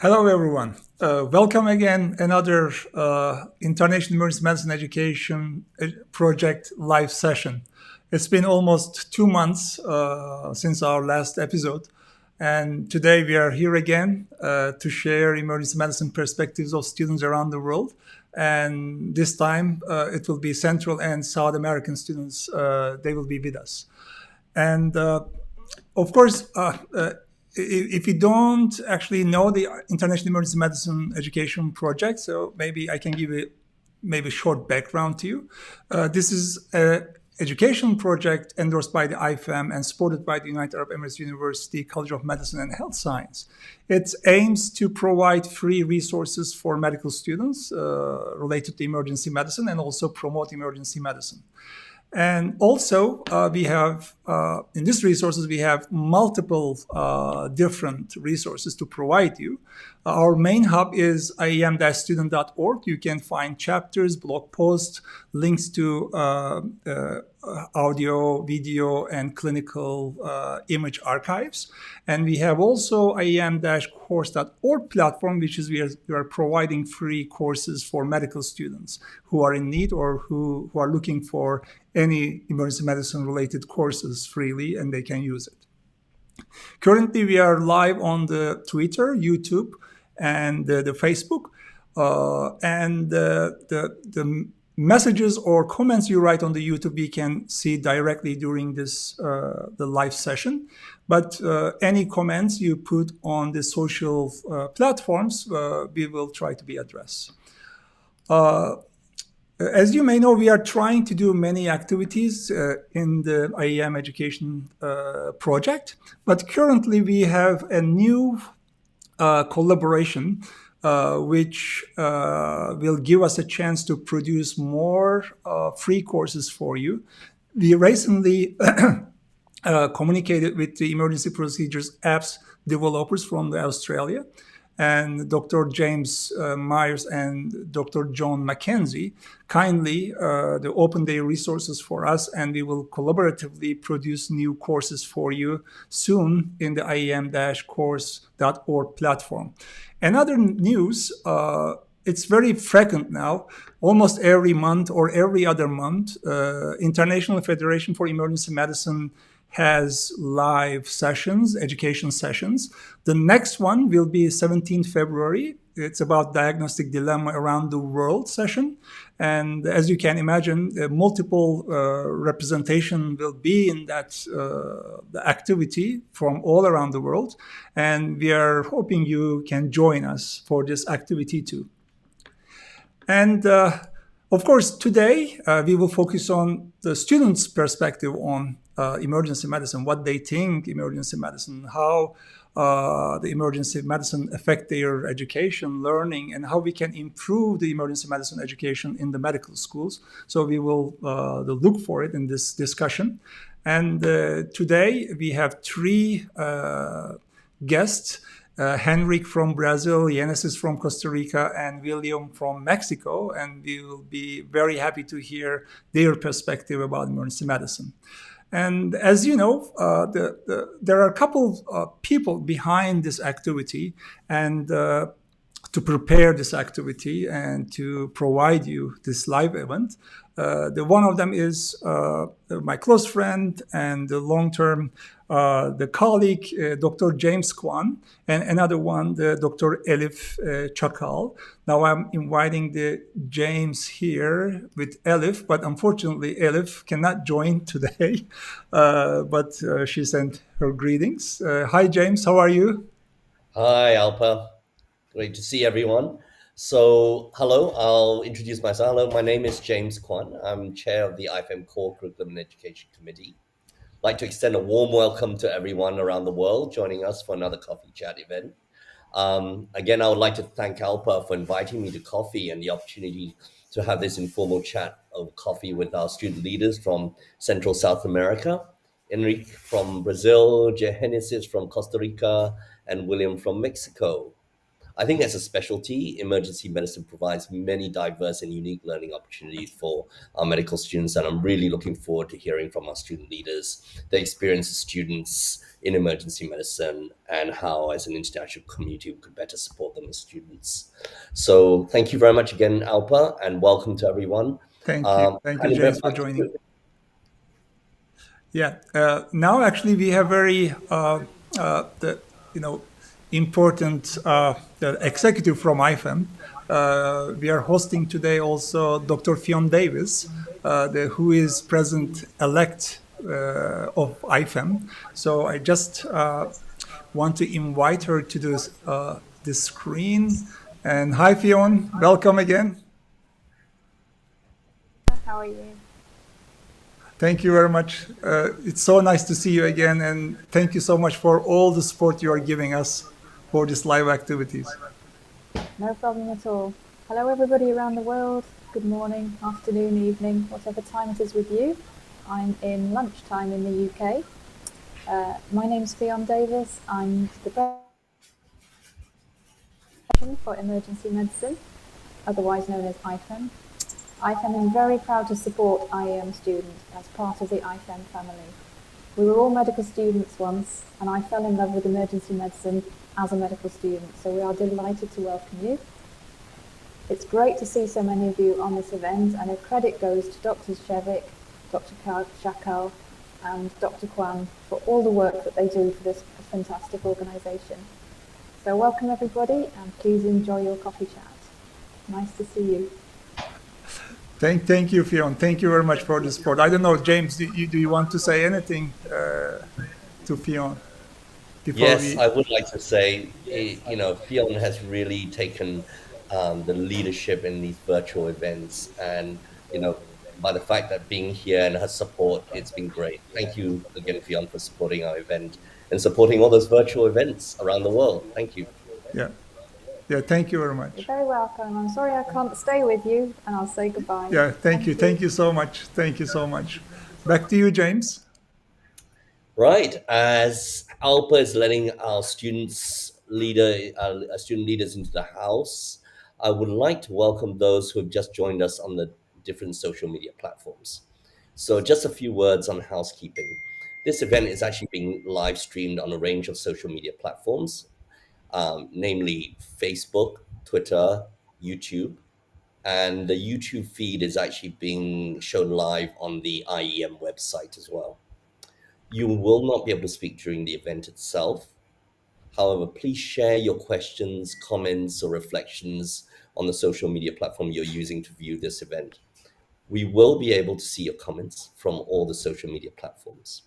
Hello, everyone. Welcome again. Another International Emergency Medicine Education Project live session. It's been almost 2 months since our last episode, and today we are here again to share emergency medicine perspectives of students around the world. And this time it will be Central and South American students. They will be with us. And of course, if you don't actually know the International Emergency Medicine Education Project, so maybe I can give you maybe a short background to you. This is an education project endorsed by the IFEM and supported by the United Arab Emirates University College of Medicine and Health Science. It aims to provide free resources for medical students related to emergency medicine and also promote emergency medicine. And also, we have in these resources, we have multiple different resources to provide you. Our main hub is iem-student.org. You can find chapters, blog posts, links to audio, video, and clinical image archives. And we have also IEM-course.org platform, which is we are providing free courses for medical students who are in need or who are looking for any emergency medicine related courses freely, and they can use it. Currently, we are live on the Twitter, YouTube, and the Facebook. And the messages or comments you write on the YouTube, we can see directly during this the live session. But any comments you put on the social platforms, we will try to be addressed. As you may know, we are trying to do many activities in the IEM education project, but currently we have a new collaboration which will give us a chance to produce more free courses for you. We recently communicated with the emergency procedures apps developers from Australia, and Dr. James Myers and Dr. John McKenzie kindly opened their resources for us, and we will collaboratively produce new courses for you soon in the IEM-course.org platform. Another news, it's very frequent now, almost every month or every other month, International Federation for Emergency Medicine has live sessions, education sessions. The next one will be 17th February. It's about diagnostic dilemma around the world session. And as you can imagine, multiple representation will be in that the activity from all around the world. And we are hoping you can join us for this activity too. And of course, today we will focus on the students' perspective on emergency medicine, what they think emergency medicine, how the emergency medicine affect their education, learning, and how we can improve the emergency medicine education in the medical schools. So we will look for it in this discussion. And today we have three guests. Henrik from Brazil, Yenesis from Costa Rica, and William from Mexico. And we will be very happy to hear their perspective about emergency medicine. And as you know, there are a couple of people behind this activity and to prepare this activity and to provide you this live event. The one of them is my close friend and the long-term the colleague, Dr. James Kwan, and another one, the Dr. Elif Çakal. Now I'm inviting the James here with Elif, but unfortunately Elif cannot join today, but she sent her greetings. Hi, James, how are you? Hi, Alpa. Great to see everyone. So, hello, I'll introduce myself. Hello, my name is James Kwan. I'm chair of the IFM Core Curriculum and Education Committee. I'd like to extend a warm welcome to everyone around the world joining us for another coffee chat event. Again, I would like to thank Alpa for inviting me to coffee and the opportunity to have this informal chat of coffee with our student leaders from Central South America, Enrique from Brazil, Genesis from Costa Rica, and William from Mexico. I think as a specialty, emergency medicine provides many diverse and unique learning opportunities for our medical students. And I'm really looking forward to hearing from our student leaders, the experience of students in emergency medicine, and how, as an international community, we could better support them as students. So thank you very much again, Alpa, and welcome to everyone. Thank you. Thank you, James, for joining. Yeah. Now, actually, we have very important the executive from IFEM. We are hosting today also Dr. Fionn Davies, who is president-elect of IFEM. So I just want to invite her to the screen. And hi, Fionn. Welcome again. How are you? Thank you very much. It's so nice to see you again, and thank you so much for all the support you are giving us for these live activities. No problem at all. Hello, everybody around the world. Good morning, afternoon, evening, whatever time it is with you. I'm in lunchtime in the UK. My name's Fionn Davies. I'm the president for emergency medicine, otherwise known as IFEM. IFEM is very proud to support IEM students as part of the IFEM family. We were all medical students once, and I fell in love with emergency medicine as a medical student, so we are delighted to welcome you. It's great to see so many of you on this event, and a credit goes to Dr. Shevik, Dr. Shakal, and Dr. Kwan for all the work that they do for this fantastic organisation. So welcome everybody, and please enjoy your coffee chat. Nice to see you. Thank you, Fionn. Thank you very much for the support. I don't know, James, do you want to say anything to Fionn? Yes, I would like to say, Fionn has really taken the leadership in these virtual events, and by the fact that being here and her support, it's been great. Thank you again, Fionn, for supporting our event and supporting all those virtual events around the world. Thank you. Yeah, thank you very much. You're very welcome. I'm sorry I can't stay with you, and I'll say goodbye. Yeah, thank you. Thank you so much. Thank you so much. Back to you, James. Right. As Alpa is letting our student leaders into the house, I would like to welcome those who have just joined us on the different social media platforms. So just a few words on housekeeping. This event is actually being live streamed on a range of social media platforms, namely Facebook, Twitter, YouTube, and the YouTube feed is actually being shown live on the IEM website as well. You will not be able to speak during the event itself. However, please share your questions, comments, or reflections on the social media platform you're using to view this event. We will be able to see your comments from all the social media platforms.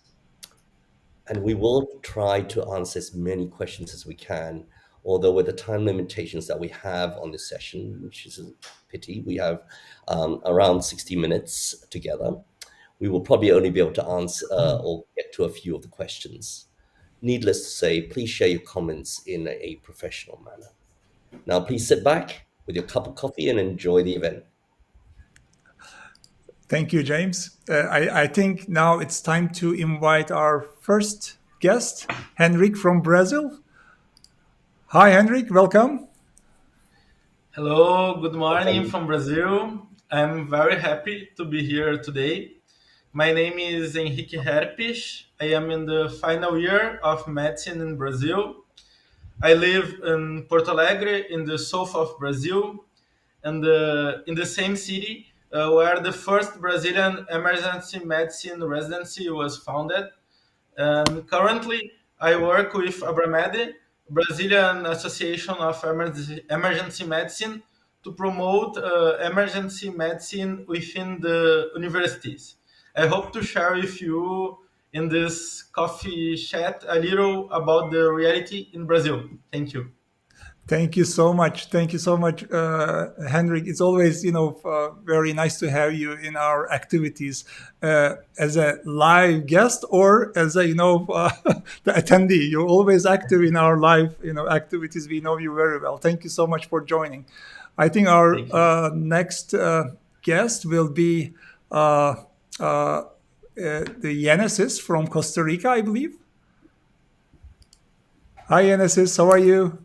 And we will try to answer as many questions as we can, although with the time limitations that we have on this session, which is a pity, we have around 60 minutes together, we will probably only be able to answer or get to a few of the questions. Needless to say, please share your comments in a professional manner. Now, please sit back with your cup of coffee and enjoy the event. Thank you, James. I think now it's time to invite our first guest, Henrik from Brazil. Hi, Henrik. Welcome. Hello. Good morning from Brazil. I'm very happy to be here today. My name is Henrique Herpes. I am in the final year of medicine in Brazil. I live in Porto Alegre in the south of Brazil, and in the same city where the first Brazilian emergency medicine residency was founded. And currently, I work with Abramed, Brazilian Association of Emergency Medicine, to promote emergency medicine within the universities. I hope to share with you in this coffee chat a little about the reality in Brazil. Thank you. Thank you so much. Thank you so much, Henrik. It's always, very nice to have you in our activities as a live guest or as a, the attendee. You're always active in our live, activities. We know you very well. Thank you so much for joining. I think our next guest will be the Yenesis from Costa Rica, I believe. Hi, Yenesis. How are you?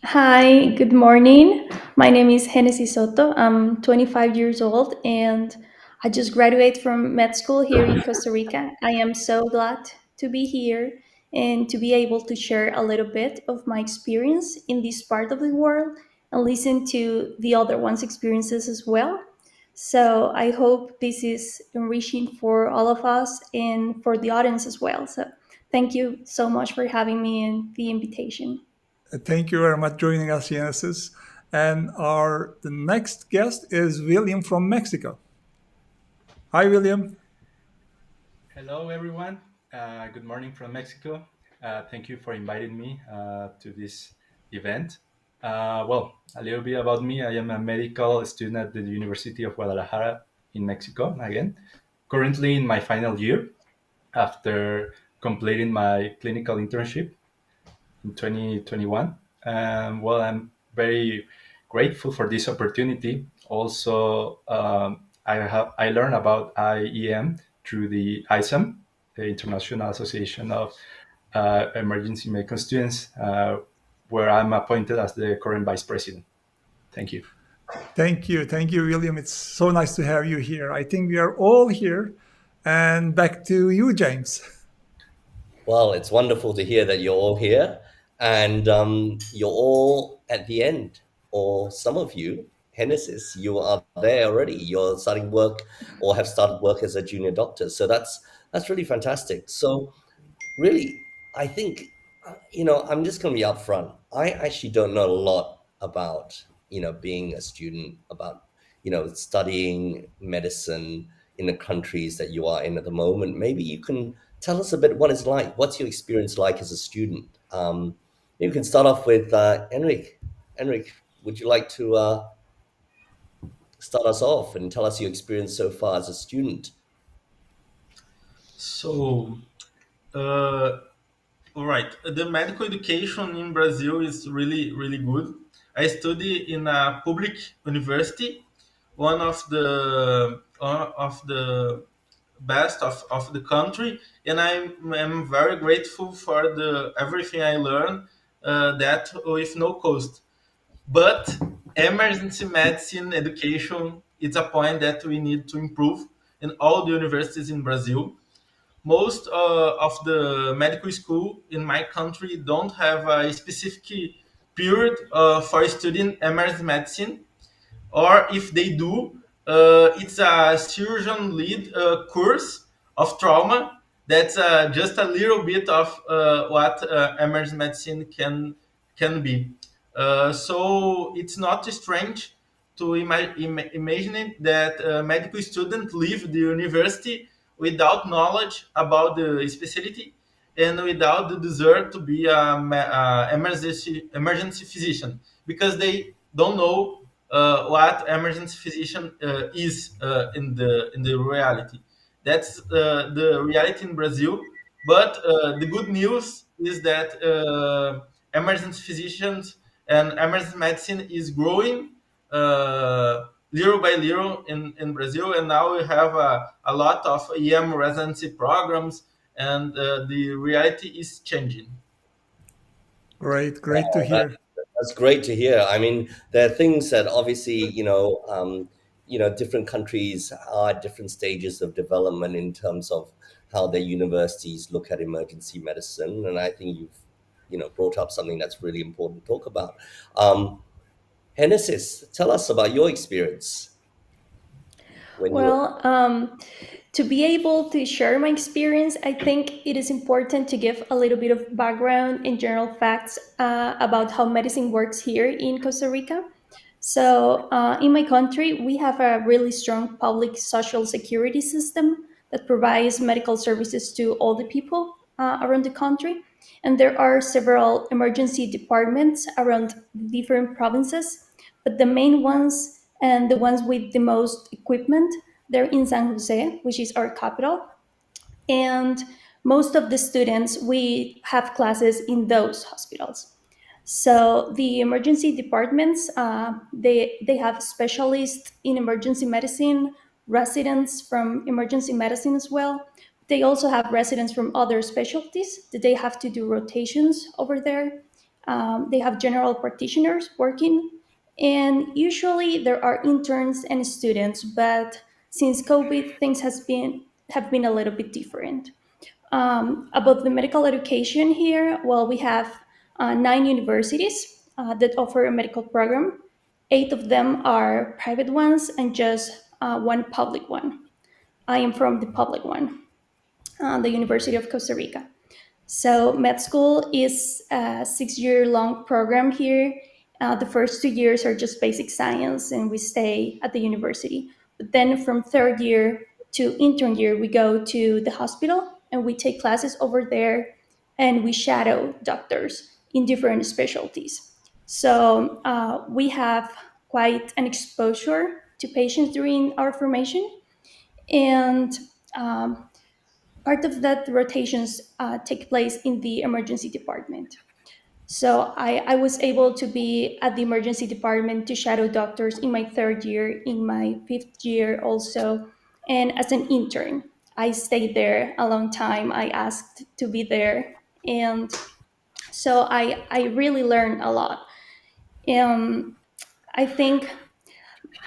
Hi, good morning. My name is Genesis Soto. I'm 25 years old and I just graduated from med school here in Costa Rica. I am so glad to be here and to be able to share a little bit of my experience in this part of the world and listen to the other one's experiences as well. So I hope this is enriching for all of us and for the audience as well. So thank you so much for having me and the invitation. Thank you very much for joining us, Genesis. And our the next guest is William from Mexico. Hi, William. Hello, everyone. Good morning from Mexico. Thank you for inviting me to this event. Well, a little bit about me. I am a medical student at the University of Guadalajara in Mexico, again, currently in my final year after completing my clinical internship in 2021. Well, I'm very grateful for this opportunity. Also, I learned about IEM through the ISAM, the International Association of Emergency Medical Students, where I'm appointed as the current vice president. Thank you. Thank you. Thank you, William. It's so nice to have you here. I think we are all here. And back to you, James. Well, it's wonderful to hear that you're all here and you're all at the end, or some of you, Genesis, you are there already. You're starting work or have started work as a junior doctor. So that's really fantastic. So really, I think, I'm just going to be upfront. I actually don't know a lot about, being a student, about, studying medicine in the countries that you are in at the moment. Maybe you can tell us a bit what it's like. What's your experience like as a student? You can start off with Enric. Enric, would you like to start us off and tell us your experience so far as a student? So, uh, all right, the medical education in Brazil is really, really good. I study in a public university, one of the best of the country, and I am very grateful for the everything I learned that with no cost. But emergency medicine education is a point that we need to improve in all the universities in Brazil. Most of the medical school in my country don't have a specific period for studying emergency medicine, or if they do, it's a surgeon lead course of trauma. That's just a little bit of what emergency medicine can be. So it's not strange to imagine it that medical students leave the university without knowledge about the specialty and without the desire to be a emergency physician, because they don't know what emergency physician is in the reality. That's the reality in Brazil. But the good news is that emergency physicians and emergency medicine is growing little by little in Brazil, and now we have a lot of EM residency programs, and the reality is changing. Great, great to That, hear. that's great to hear. I mean, there are things that obviously, different countries are at different stages of development in terms of how their universities look at emergency medicine, and I think you've, brought up something that's really important to talk about. Genesis, tell us about your experience when you were. Well, to be able to share my experience, I think it is important to give a little bit of background and general facts about how medicine works here in Costa Rica. So, in my country, we have a really strong public social security system that provides medical services to all the people around the country. And there are several emergency departments around different provinces, but the main ones and the ones with the most equipment, they're in San Jose, which is our capital. And most of the students, we have classes in those hospitals. So the emergency departments, they have specialists in emergency medicine, residents from emergency medicine as well. They also have residents from other specialties that they have to do rotations over there. They have general practitioners working, and usually there are interns and students. But since COVID, things have been a little bit different. About the medical education here, well, we have 9 universities that offer a medical program. 8 of them are private ones and just one public one. I am from the public one, the University of Costa Rica. So med school is a 6-year long program here. The first 2 years are just basic science, and we stay at the university. But then from third year to intern year, we go to the hospital and we take classes over there, and we shadow doctors in different specialties. So we have quite an exposure to patients during our formation, and part of that rotations take place in the emergency department. So I was able to be at the emergency department to shadow doctors in my third year, in my fifth year also, and as an intern. I stayed there a long time. I asked to be there. And so I really learned a lot. I think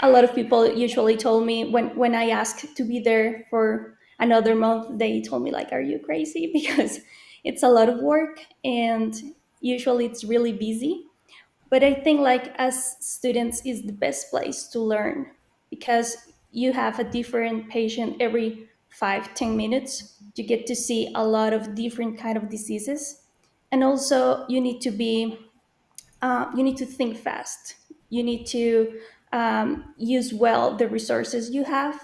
a lot of people usually told me when I asked to be there for another month, they told me like, "Are you crazy?" Because it's a lot of work and usually it's really busy. But I think like as students is the best place to learn because you have a different patient every 5-10 minutes. You get to see a lot of different kind of diseases, and also you need to think fast. You need to use well the resources you have.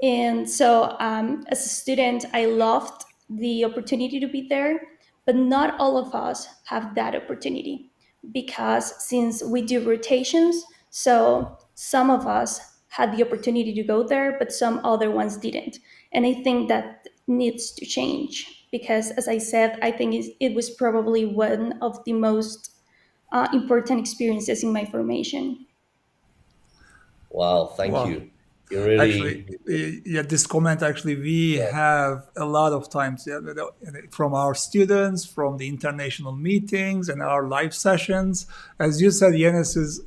And so, as a student, I loved the opportunity to be there, but not all of us have that opportunity because since we do rotations, so some of us had the opportunity to go there, but some other ones didn't. And I think that needs to change because, as I said, I think it was probably one of the most important experiences in my formation. Wow, thank Wow. you. You Actually, really, yeah, this comment actually, we yeah. have a lot of times, yeah, from our students, from the international meetings and our live sessions. As you said, Yenis is,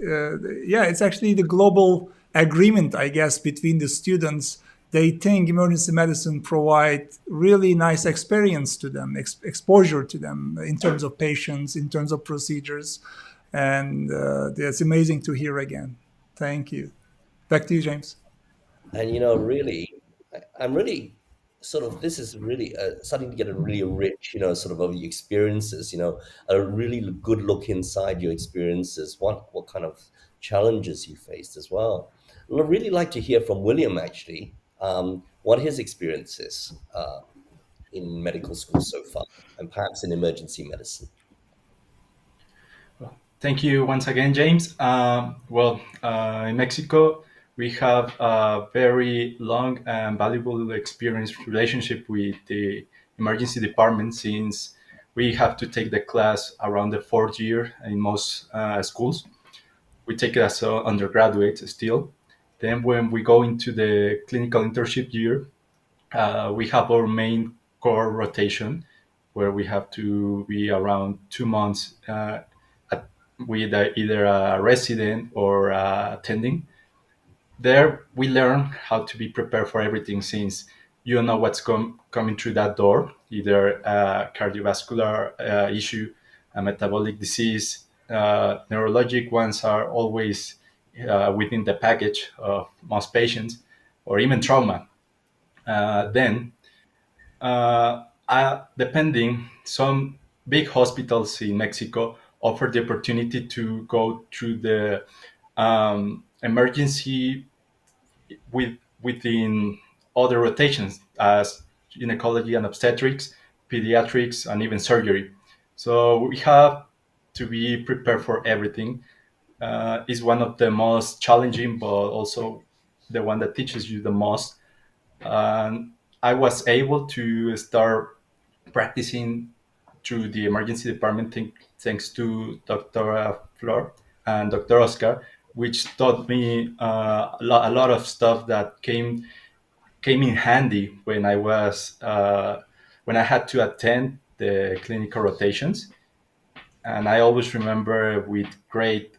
yeah, it's actually the global agreement, I guess, between the students. They think emergency medicine provide really nice experience to them, exposure to them in terms of patients, in terms of procedures. And it's amazing to hear again. Thank you. Back to you, James. And really, I'm really sort of this is really starting to get a really rich, sort of your experiences. A really good look inside your experiences. What kind of challenges you faced as well. And I'd really like to hear from William actually, what his experiences in medical school so far, and perhaps in emergency medicine. Well, thank you once again, James. In Mexico, we have a very long and valuable experience relationship with the emergency department since we have to take the class around the fourth year in most schools. We take it as undergraduate still. Then when we go into the clinical internship year, we have our main core rotation where we have to be around 2 months with either a resident or attending. There, we learn how to be prepared for everything since you don't know what's coming through that door, either a cardiovascular issue, a metabolic disease. Neurologic ones are always within the package of most patients, or even trauma. Then depending, some big hospitals in Mexico offer the opportunity to go through the emergency within other rotations as gynecology and obstetrics, pediatrics, and even surgery. So we have to be prepared for everything. Is one of the most challenging, but also the one that teaches you the most. And I was able to start practicing through the emergency department thanks to Dr. Flor and Dr. Oscar, which taught me a lot of stuff that came in handy when I had to attend the clinical rotations. and I always remember with great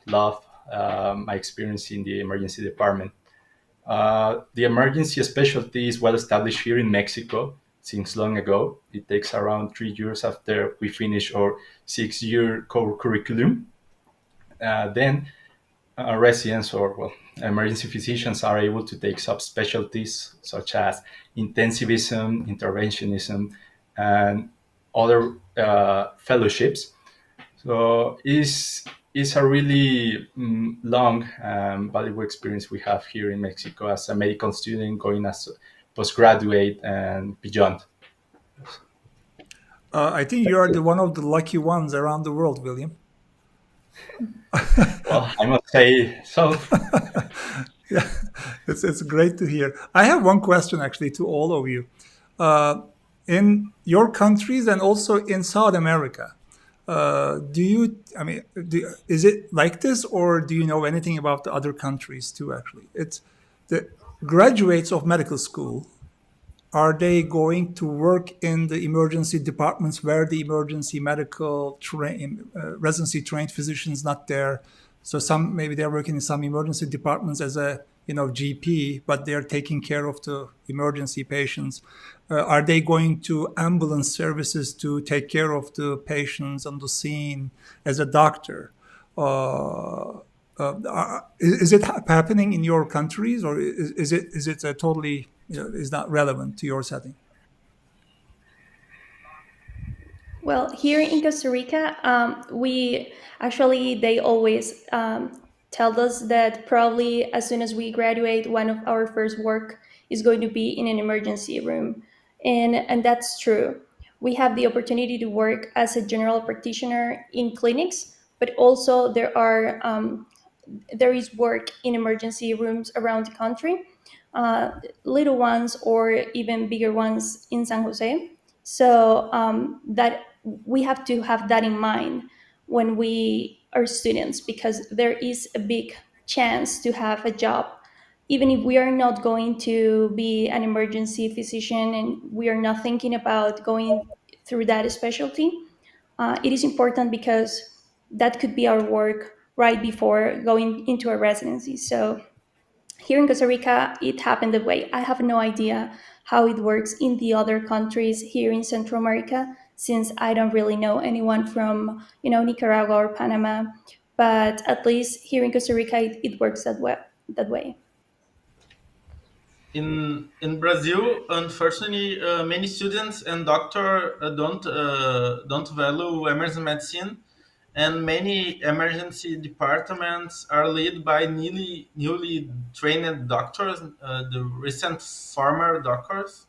love my experience in the emergency department. The emergency specialty is well established here in Mexico since long ago. It takes around 3 years after we finish our 6-year core curriculum. Then residents or well, emergency physicians are able to take subspecialties such as intensivism, interventionism, and other fellowships. So it's a really long, valuable experience we have here in Mexico as a medical student going as a postgraduate and beyond. I think you are one of the lucky ones around the world, William. Well, I must say so. Yeah, it's great to hear. I have one question actually to all of you. In your countries and also in South America, is it like this, or do you know anything about the other countries too? Actually, it's the graduates of medical school. Are they going to work in the emergency departments where the emergency medical residency trained physicians not there? So maybe they're working in some emergency departments as a GP, but they're taking care of the emergency patients. Are they going to ambulance services to take care of the patients on the scene as a doctor? Is it happening in your countries, or is it a totally is not relevant to your setting? Well, here in Costa Rica, they always tell us that probably as soon as we graduate, one of our first work is going to be in an emergency room. And that's true. We have the opportunity to work as a general practitioner in clinics, but also there is work in emergency rooms around the country, little ones or even bigger ones in San Jose. So that we have to have that in mind when we are students, because there is a big chance to have a job, even if we are not going to be an emergency physician and we are not thinking about going through that specialty. It is important because that could be our work right before going into a residency. So here in Costa Rica, it happened that way. I have no idea how it works in the other countries here in Central America, since I don't really know anyone from, Nicaragua or Panama. But at least here in Costa Rica, it works that way. That way. In Brazil, unfortunately, many students and doctor don't value emergency medicine, and many emergency departments are led by newly trained doctors, the recent former doctors,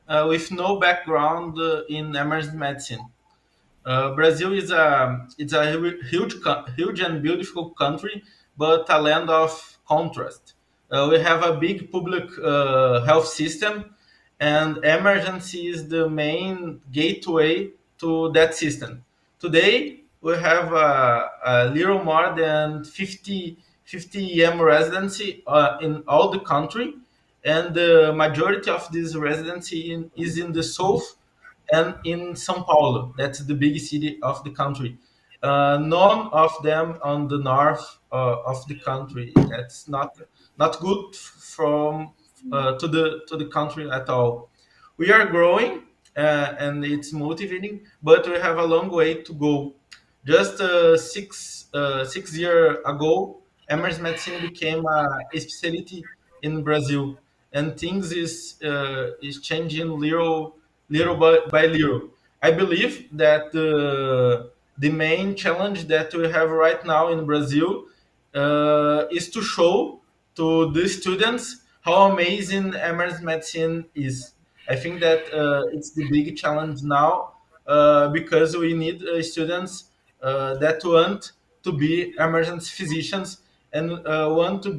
with no background in emergency medicine. Brazil is a huge and beautiful country, but a land of contrast. We have a big public health system, and emergency is the main gateway to that system. Today, we have a little more than 50 EM residency in all the country, and the majority of this residency is in the south and in São Paulo. That's the big city of the country. None of them on the north of the country. That's not good from to the country at all. We are growing, and it's motivating, but we have a long way to go. Just 6 year ago, emergency medicine became a specialty in Brazil, and things is changing little by little. I believe that the main challenge that we have right now in Brazil is to show to the students how amazing emergency medicine is. I think that it's the big challenge now, because we need students that want to be emergency physicians and want to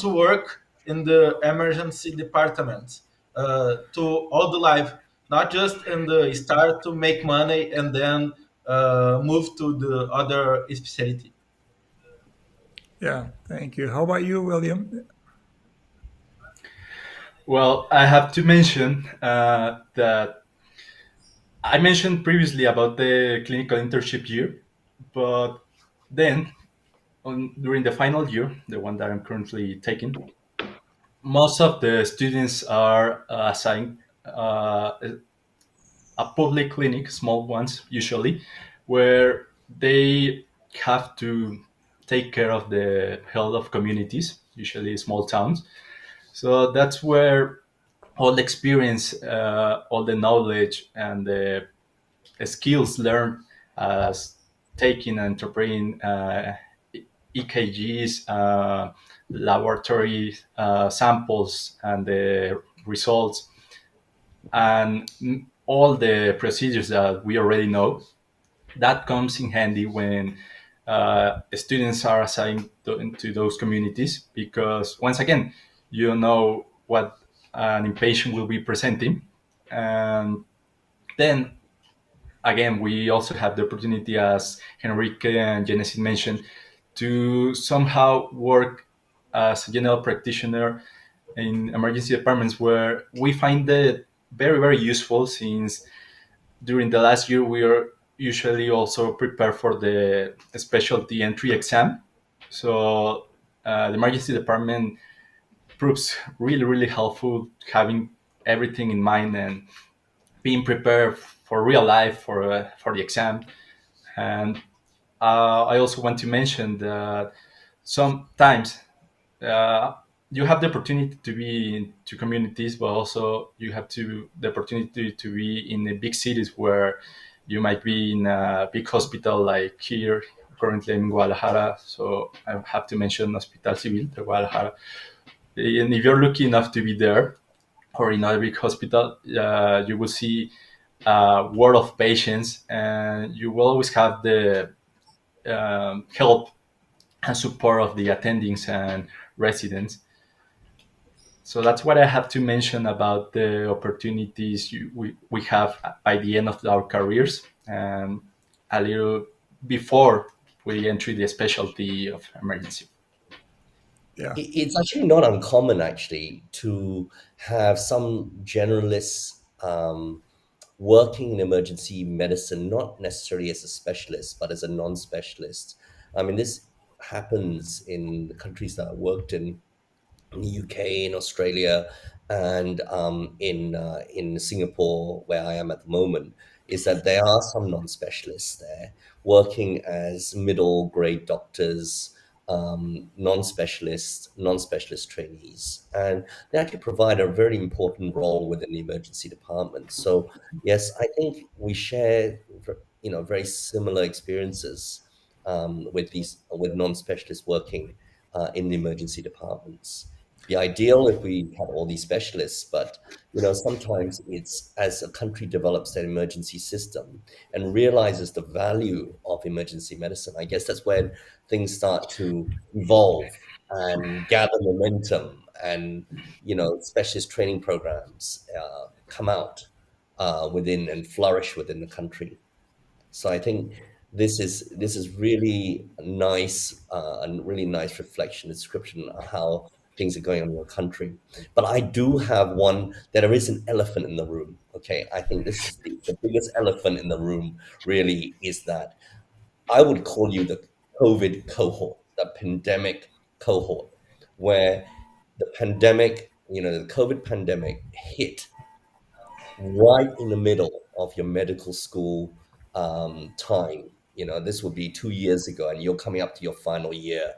work in the emergency department to all the life, not just in the start to make money and then move to the other specialty. Yeah, thank you. How about you, William? Well, I have to mention that I mentioned previously about the clinical internship year, but then during the final year, the one that I'm currently taking, most of the students are assigned a public clinic, small ones usually, where they have to take care of the health of communities, usually small towns. So that's where all the experience, all the knowledge, and the skills learned as taking and interpreting EKGs, laboratory samples, and the results, and all the procedures that we already know. That comes in handy when students are assigned to those communities, because once again, you know what an inpatient will be presenting. And then again, we also have the opportunity, as Henrique and Genesis mentioned, to somehow work as a general practitioner in emergency departments, where we find it very, very useful, since during the last year we are usually also prepared for the specialty entry exam. So the emergency department proves really, really helpful, having everything in mind and being prepared for real life, for the exam. And I also want to mention that sometimes uh, you have the opportunity to be in two communities, but also you have the opportunity to be in the big cities, where you might be in a big hospital, like here currently in Guadalajara. So I have to mention Hospital Civil de Guadalajara. And if you're lucky enough to be there, or in a big hospital, you will see a world of patients, and you will always have the help and support of the attendings and residents. So that's what I have to mention about the opportunities we have by the end of our careers, and a little before we enter the specialty of emergency. Yeah. It's actually not uncommon, actually, to have some generalists working in emergency medicine, not necessarily as a specialist, but as a non-specialist. I mean, this happens in the countries that I worked in the UK, in Australia, and in Singapore, where I am at the moment, is that there are some non-specialists there working as middle grade doctors, non-specialist trainees, and they actually provide a very important role within the emergency department. So yes, I think we share, very similar experiences with non-specialists working in the emergency departments. Be ideal if we had all these specialists, but sometimes it's as a country develops their emergency system and realizes the value of emergency medicine. I guess that's when things start to evolve and gather momentum, and specialist training programs come out within and flourish within the country. So I think this is really nice, and really nice reflection, description of how things are going on in your country. But I do have one that there is an elephant in the room. Okay, I think this is the biggest elephant in the room. Really, is that I would call you the COVID cohort, the pandemic cohort, where the COVID pandemic hit right in the middle of your medical school time. This would be 2 years ago, and you're coming up to your final year.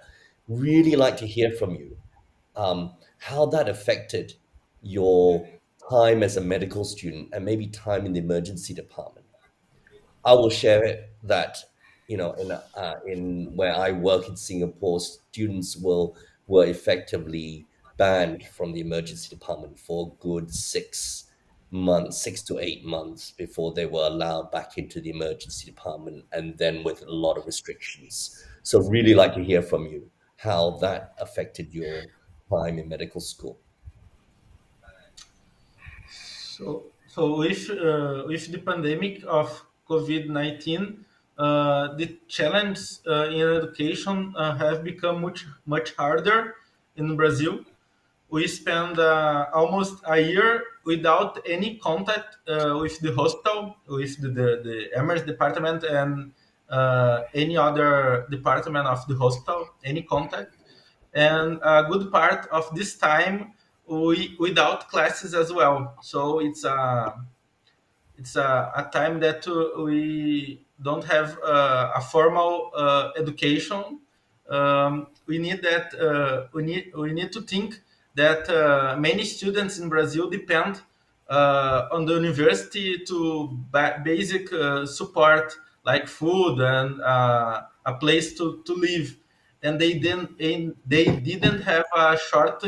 Really like to hear from you, how that affected your time as a medical student and maybe time in the emergency department. I will share it that in where I work in Singapore, students were effectively banned from the emergency department for a good 6 months, 6 to 8 months before they were allowed back into the emergency department, and then with a lot of restrictions. So really like to hear from you how that affected your time in medical school. With the pandemic of COVID-19, the challenge in education have become much harder in Brazil. we spent almost a year without any contact with the hospital, with the emergency department, and any other department of the hospital, any contact. And a good part of this time we without classes as well. So it's a time that we don't have a formal education. We need that. We need to think that many students in Brazil depend on the university to basic support like food and a place to live, and they didn't have a short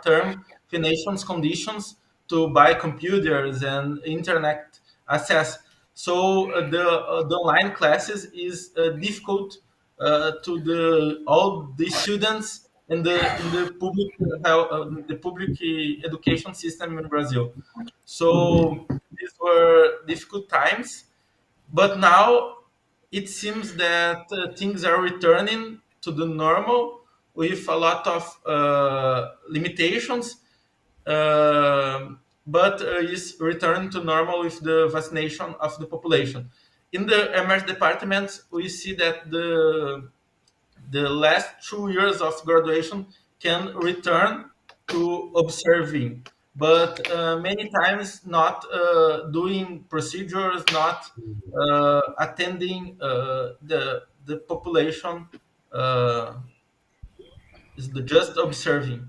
term financial conditions to buy computers and internet access. So the online classes is difficult to the all the students in the public education system in Brazil. So these were difficult times, but now it seems that things are returning to the normal with a lot of limitations, but is returning to normal with the vaccination of the population. In the MS departments, we see that the last 2 years of graduation can return to observing, but many times not doing procedures, not attending the population, uh, is just observing.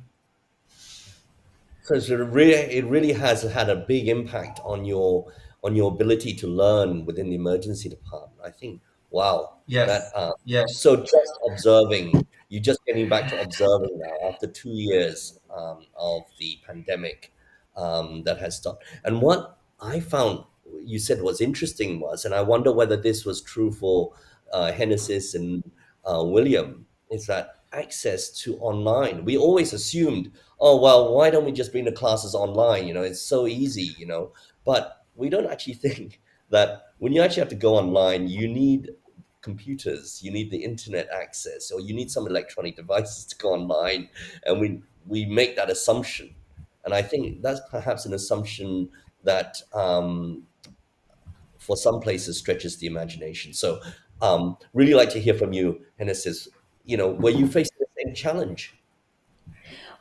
So it really has had a big impact on your ability to learn within the emergency department. I think, wow, that Yes, yes. so just observing, you're just getting back to observing now after 2 years of the pandemic that has stopped. And what I found you said was interesting was, and I wonder whether this was true for Hennessy's and William, is that access to online. We always assumed, oh well, why don't we just bring the classes online? It's so easy. But we don't actually think that when you actually have to go online, you need computers, you need the internet access, or you need some electronic devices to go online, and we make that assumption. And I think that's perhaps an assumption that for some places stretches the imagination. So really like to hear from you, Hennessy's. Were you facing the same challenge?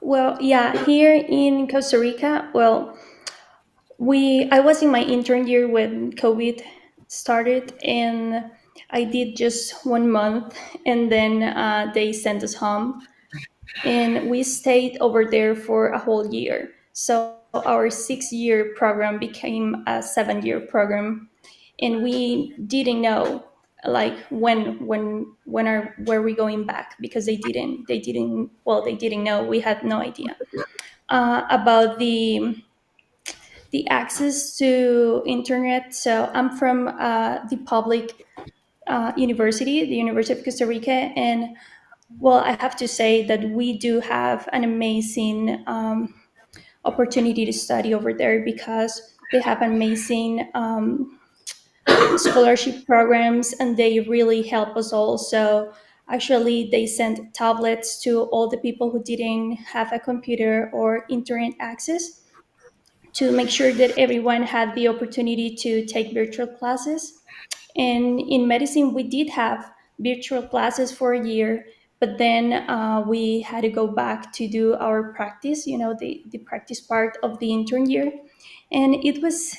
Well, yeah, here in Costa Rica, well, I was in my intern year when COVID started, and I did just 1 month, and then they sent us home, and we stayed over there for a whole year. So our 6 year program became a 7 year program, and we didn't know like when are were we going back, because they didn't know. We had no idea about the access to internet. So I'm from the public university, the University of Costa Rica, and well, I have to say that we do have an amazing opportunity to study over there, because they have amazing scholarship programs, and they really help us all. So actually, they sent tablets to all the people who didn't have a computer or internet access, to make sure that everyone had the opportunity to take virtual classes. And in medicine, we did have virtual classes for a year, but then we had to go back to do our practice, the practice part of the intern year. And it was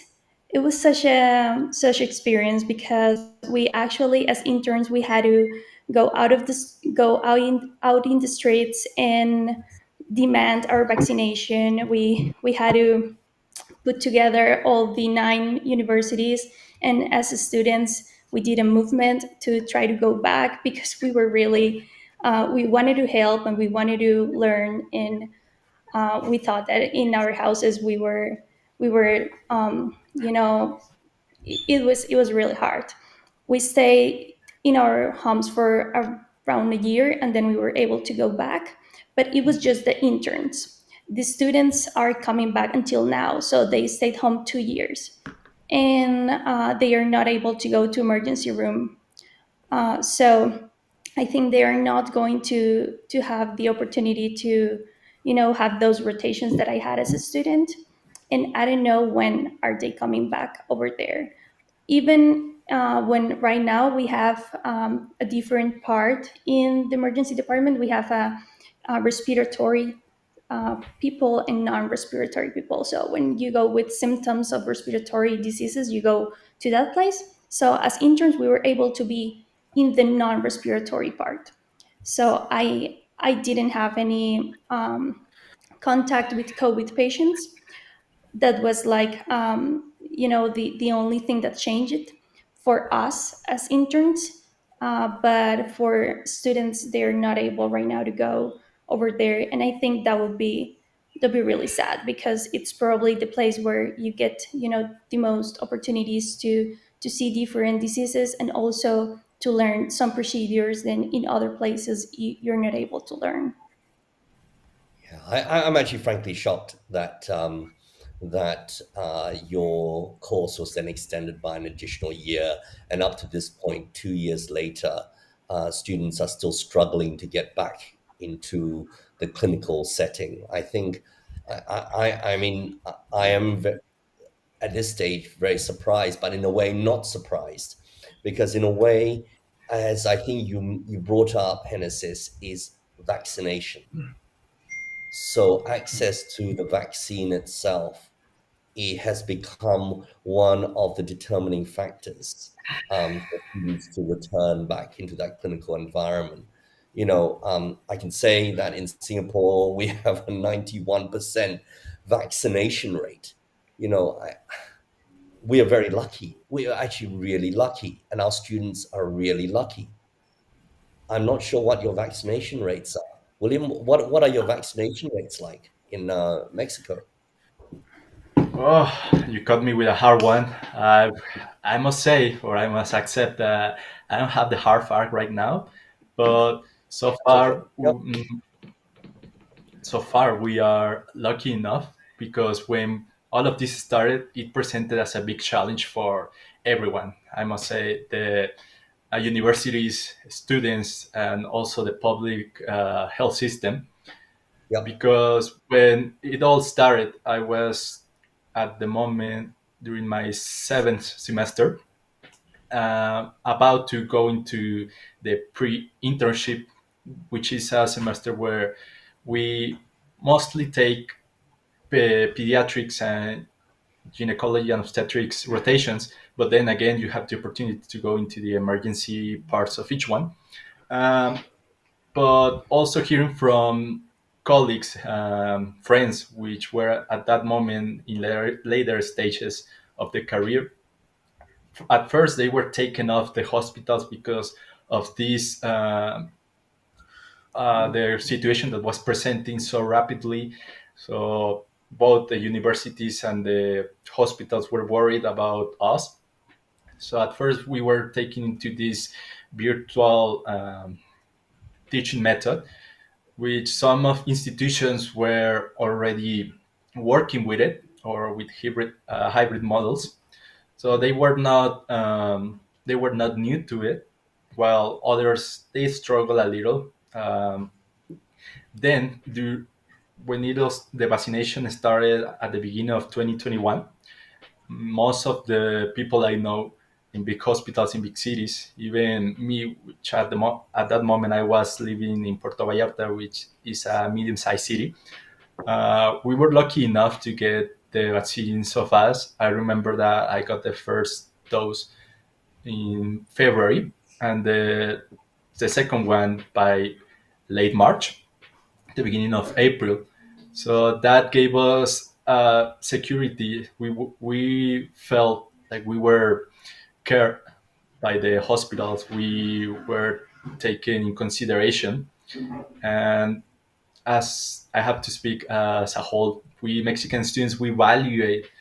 such experience, because we actually, as interns, we had to go out in the streets and demand our vaccination. We had to put together all the 9 universities, and as students we did a movement to try to go back, because we were really we wanted to help and we wanted to learn. And we thought that in our houses we were it was really hard. We stayed in our homes for around a year, and then we were able to go back, but it was just the interns. The students are coming back until now, so they stayed home 2 years, and they are not able to go to emergency room. So I think they are not going to have the opportunity have those rotations that I had as a student. And I don't know when are they coming back over there. Even when right now we have a different part in the emergency department, we have a respiratory people and non-respiratory people. So when you go with symptoms of respiratory diseases, you go to that place. So as interns, we were able to be in the non-respiratory part. So I didn't have any contact with COVID patients. That was like the only thing that changed it for us as interns. But for students, they're not able right now to go over there, and I think that'd be really sad, because it's probably the place where you get the most opportunities to see different diseases, and also to learn some procedures that in other places you're not able to learn. Yeah, I'm actually frankly shocked that your course was then extended by an additional year, and up to this point, 2 years later, students are still struggling to get back into the clinical setting. I think, I mean, I am at this stage very surprised, but in a way not surprised, because in a way, as I think you brought up, Genesis, is vaccination. So access to the vaccine itself, it has become one of the determining factors for students to return back into that clinical environment. I can say that in Singapore we have a 91% vaccination rate. We are very lucky. We are actually really lucky, and our students are really lucky. I'm not sure what your vaccination rates are. William, what are your vaccination rates like in Mexico? Oh, you caught me with a hard one. I must say, or I must accept that I don't have the hard fact right now, but so It's okay. far, Yep. so far we are lucky enough, because when all of this started, it presented as a big challenge for everyone. I must say, the universities, students, and also the public health system, Yep. because when it all started, I was at the moment during my seventh semester, about to go into the pre-internship, which is a semester where we mostly take pediatrics and gynecology and obstetrics rotations, but then again you have the opportunity to go into the emergency parts of each one. um, but also hearing from colleagues, friends, which were at that moment in later stages of the career. At first, they were taken off the hospitals because of this, their situation that was presenting so rapidly. So both the universities and the hospitals were worried about us. So at first, we were taken into this virtual teaching method, which some of institutions were already working with it, or with hybrid models. So they were not new to it, while others, they struggle a little. Then when the vaccination started at the beginning of 2021, most of the people I know in big hospitals in big cities, even me, which at that moment I was living in Puerto Vallarta, which is a medium-sized city, we were lucky enough to get the vaccine so fast. I remember that I got the first dose in February, and the second one by late March, the beginning of April. So that gave us security. We felt like we were cared by the hospitals. We were taken in consideration, and as I have to speak as a whole, we Mexican students, we evaluate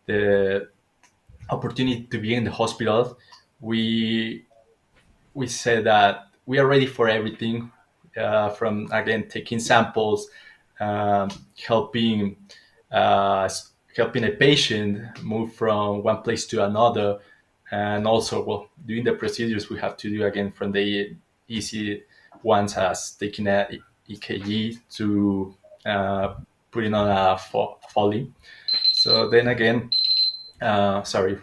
the opportunity to be in the hospital. We we say that we are ready for everything, from again taking samples, um, helping uh, helping a patient move from one place to another, and also, well, doing the procedures we have to do, again, from the easy ones, as taking a EKG, to uh, putting on a folly. So then again, sorry.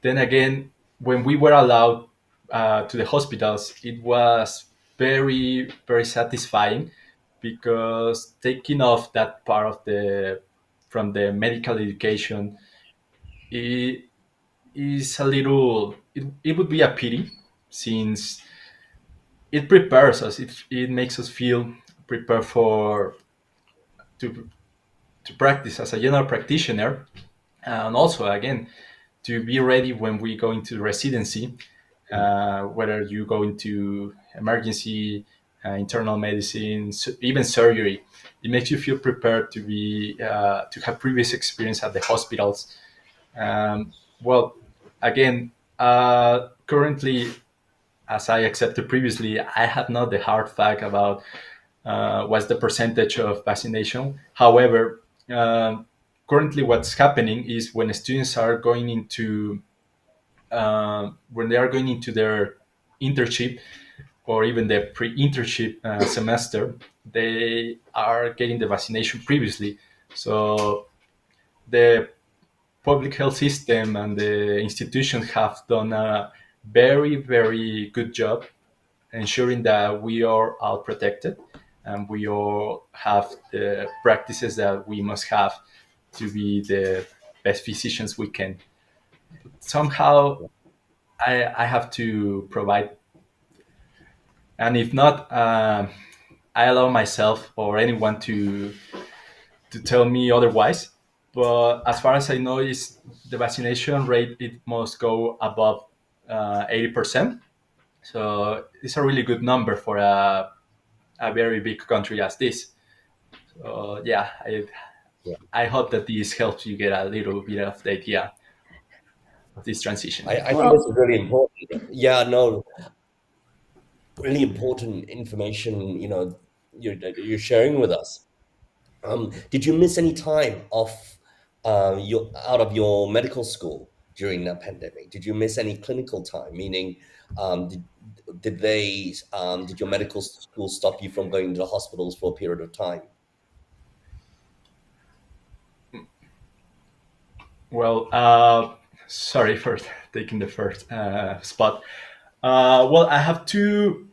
Then again, when we were allowed to the hospitals, it was very, very satisfying because taking off that part of the from the medical education, it is a little. It would be a pity since it prepares us. It makes us feel prepared for to to practice as a general practitioner, and also again to be ready when we go into residency, whether you go into emergency, internal medicine, even surgery. It makes you feel prepared to be to have previous experience at the hospitals. Um, well, again, currently, as I accepted previously, I have not the hard fact about what's the percentage of vaccination. However, currently what's happening is when students are going into when they are going into their internship or even the pre-internship semester, they are getting the vaccination previously. So the public health system and the institutions have done a very, very good job ensuring that we are all protected and we all have the practices that we must have to be the best physicians we can. Somehow, I have to provide, and if not, I allow myself or anyone to tell me otherwise. But as far as I know, is the vaccination rate it must go above 80%. So it's a really good number for a very big country as this. So yeah, Yeah. I hope that this helps you get a little bit of the idea of this transition. I think this is really important. Yeah, no, really important information. You're sharing with us. Did you miss any time off your out of your medical school during that pandemic? Did you miss any clinical time? Meaning, um, did did your medical school stop you from going to the hospitals for a period of time? Well, sorry for taking the first spot. Well, I have to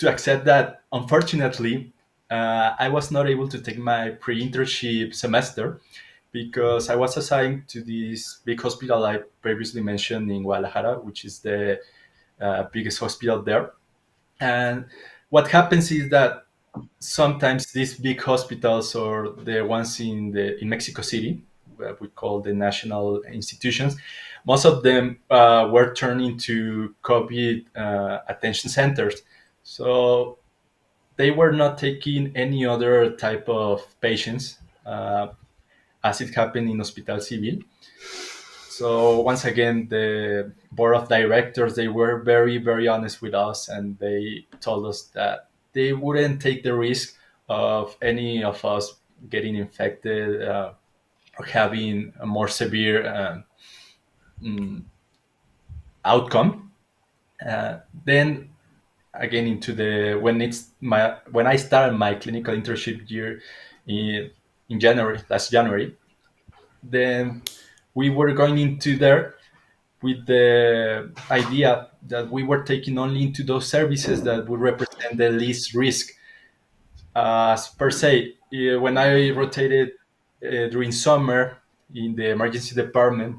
accept that unfortunately I was not able to take my pre-internship semester because I was assigned to this big hospital I previously mentioned in Guadalajara, which is the biggest hospital there. And what happens is that sometimes these big hospitals or the ones in Mexico City, what we call the national institutions, most of them were turned into COVID attention centers. So they were not taking any other type of patients as it happened in Hospital Civil. So once again, the board of directors they were very very honest with us, and they told us that they wouldn't take the risk of any of us getting infected or having a more severe mm, outcome. Then again into the when I started my clinical internship year in January last January, then we were going into there with the idea that we were taking only into those services that would represent the least risk. Per se, when I rotated during summer in the emergency department,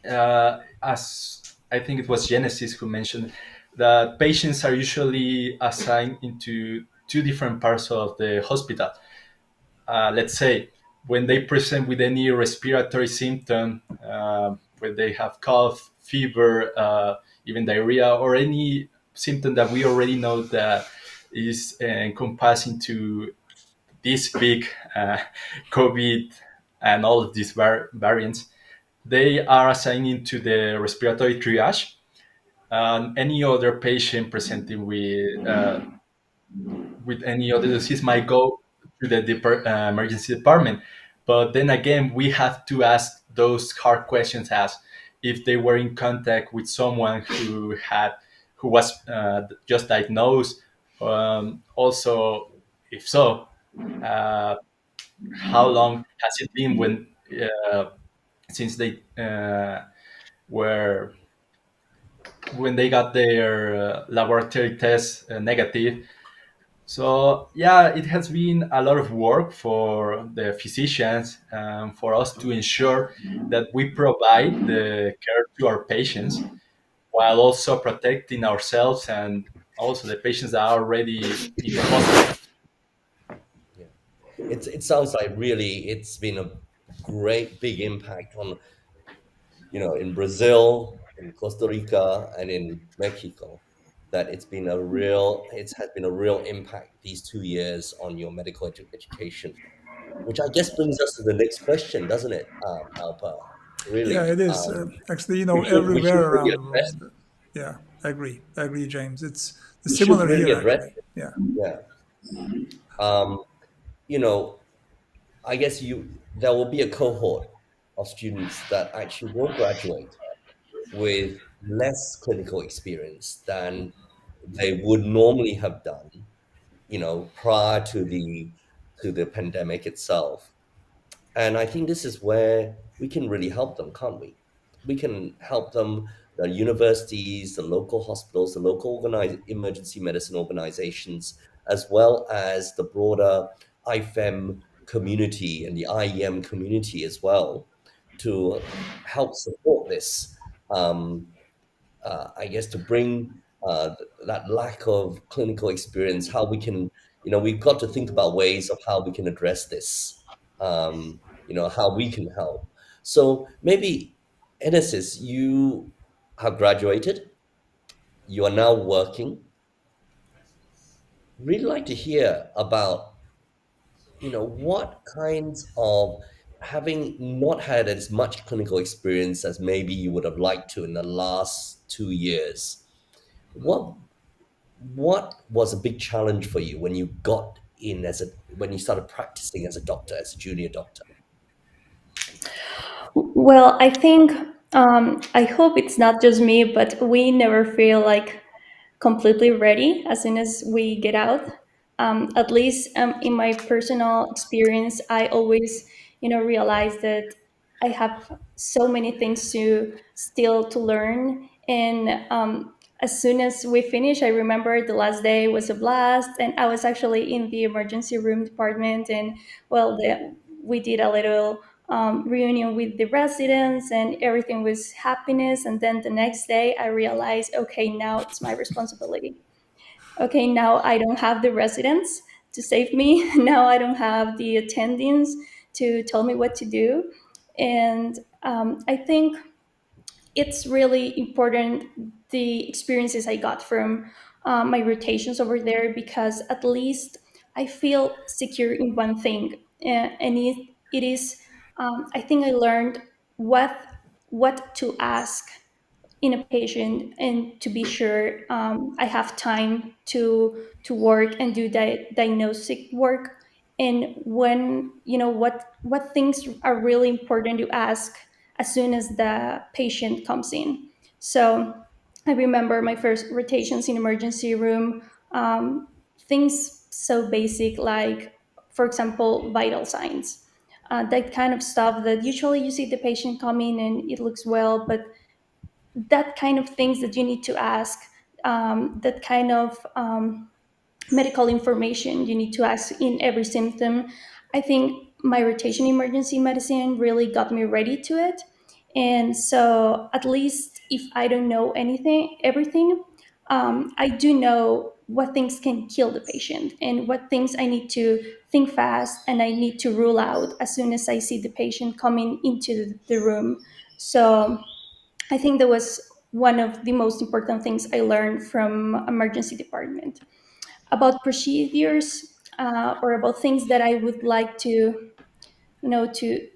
as I think it was Genesis who mentioned, that patients are usually assigned into two different parts of the hospital. Let's say when they present with any respiratory symptom, when they have cough, fever, even diarrhea, or any symptom that we already know that is encompassing to this big COVID and all of these variants, they are assigning to the respiratory triage. Any other patient presenting with any other disease might go to the emergency department. But then again, we have to ask those hard questions as if they were in contact with someone who was just diagnosed. Also, if so, Uh, how long has it been uh, since they were when they got their laboratory test negative? So yeah, it has been a lot of work for the physicians, for us to ensure that we provide the care to our patients while also protecting ourselves and also the patients that are already in the hospital. Yeah. It sounds like really it's been a great big impact on, in Brazil, in Costa Rica, and in Mexico. That it has been a real impact these 2 years on your medical education, which I guess brings us to the next question, doesn't it, Alpa? Yeah, Really, it is. Actually, we should everywhere really around the address. world. Yeah, I agree. I agree, James. It's We should similar really here, address actually. it. Yeah. Yeah. Um, you know, I guess there will be a cohort of students that actually will graduate with less clinical experience than they would normally have done, prior to the pandemic itself. And I think this is where we can really help them, can't we? We can help them, the universities, the local hospitals, the local emergency medicine organizations, as well as the broader IFEM community and the IEM community as well, to help support this. Um, I guess to bring that lack of clinical experience, how we can, we've got to think about ways of how we can address this, how we can help. So maybe, Enesis, you have graduated, you are now working. Really like to hear about, what kinds of, having not had as much clinical experience as maybe you would have liked to in the last 2 years. What What was a big challenge for you when you got in when you started practicing as a doctor, as a junior doctor? Well, I think I hope it's not just me, but we never feel like completely ready as soon as we get out. At least in my personal experience, I always, realize that I have so many things to still to learn. And as soon as we finish, I remember the last day was a blast, and I was actually in the emergency room department, and well, we did a little reunion with the residents and everything was happiness. And then the next day I realized, okay, now it's my responsibility. Okay, now I don't have the residents to save me. Now I don't have the attendings to tell me what to do. And I think it's really important the experiences I got from my rotations over there, because at least I feel secure in one thing, and it is I think I learned what what to ask in a patient, and to be sure I have time to work and do diagnostic work, and when what things are really important to ask as soon as the patient comes in. So I remember my first rotations in emergency room, things so basic like, for example, vital signs, that kind of stuff that usually you see the patient come in and it looks well, but that kind of things that you need to ask, that kind of medical information you need to ask in every symptom. I think my rotation in emergency medicine really got me ready to it. And so at least if I don't know everything, I do know what things can kill the patient and what things I need to think fast and I need to rule out as soon as I see the patient coming into the room. So I think that was one of the most important things I learned from emergency department. About procedures, or about things that I would like to, to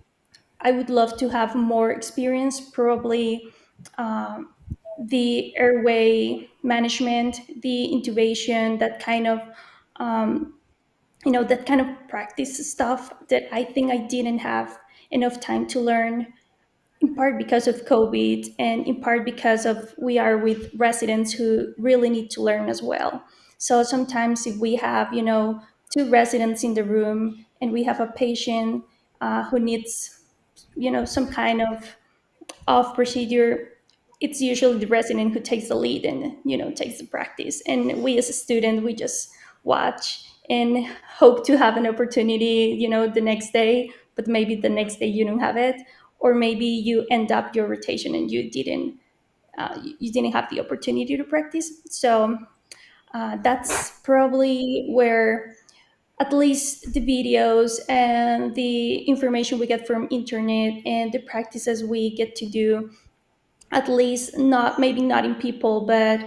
I would love to have more experience. Probably the airway management, the intubation, that kind of that kind of practice stuff that I think I didn't have enough time to learn, in part because of COVID and in part because of we are with residents who really need to learn as well. So sometimes if we have, two residents in the room and we have a patient who needs, some kind of procedure, it's usually the resident who takes the lead and takes the practice, and we as a student, we just watch and hope to have an opportunity the next day, but maybe the next day you don't have it, or maybe you end up your rotation and you didn't have the opportunity to practice. So that's probably where at least the videos and the information we get from internet and the practices we get to do, at least not, maybe not in people, but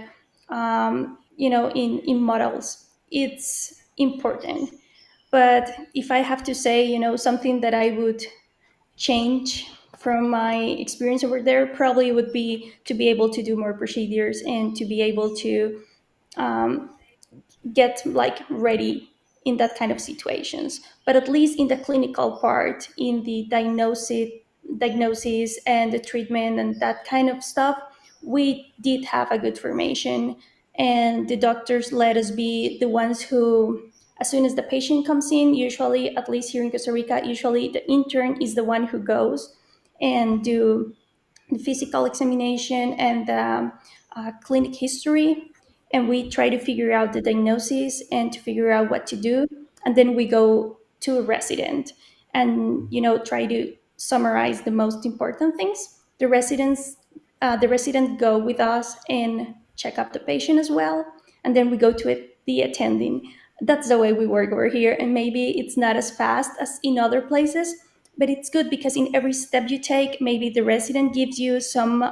in models, it's important. But if I have to say something that I would change from my experience over there, probably would be to be able to do more procedures and to be able to um, get like ready in that kind of situations. But at least in the clinical part, in the diagnosis and the treatment and that kind of stuff, we did have a good formation, and the doctors let us be the ones who, as soon as the patient comes in, usually, at least here in Costa Rica, usually the intern is the one who goes and do the physical examination and the clinic history, and we try to figure out the diagnosis and to figure out what to do, and then we go to a resident and try to summarize the most important things. The residents go with us and check up the patient as well, and then we go to it, the attending. That's the way we work over here, and maybe it's not as fast as in other places, but it's good because in every step you take, maybe the resident gives you some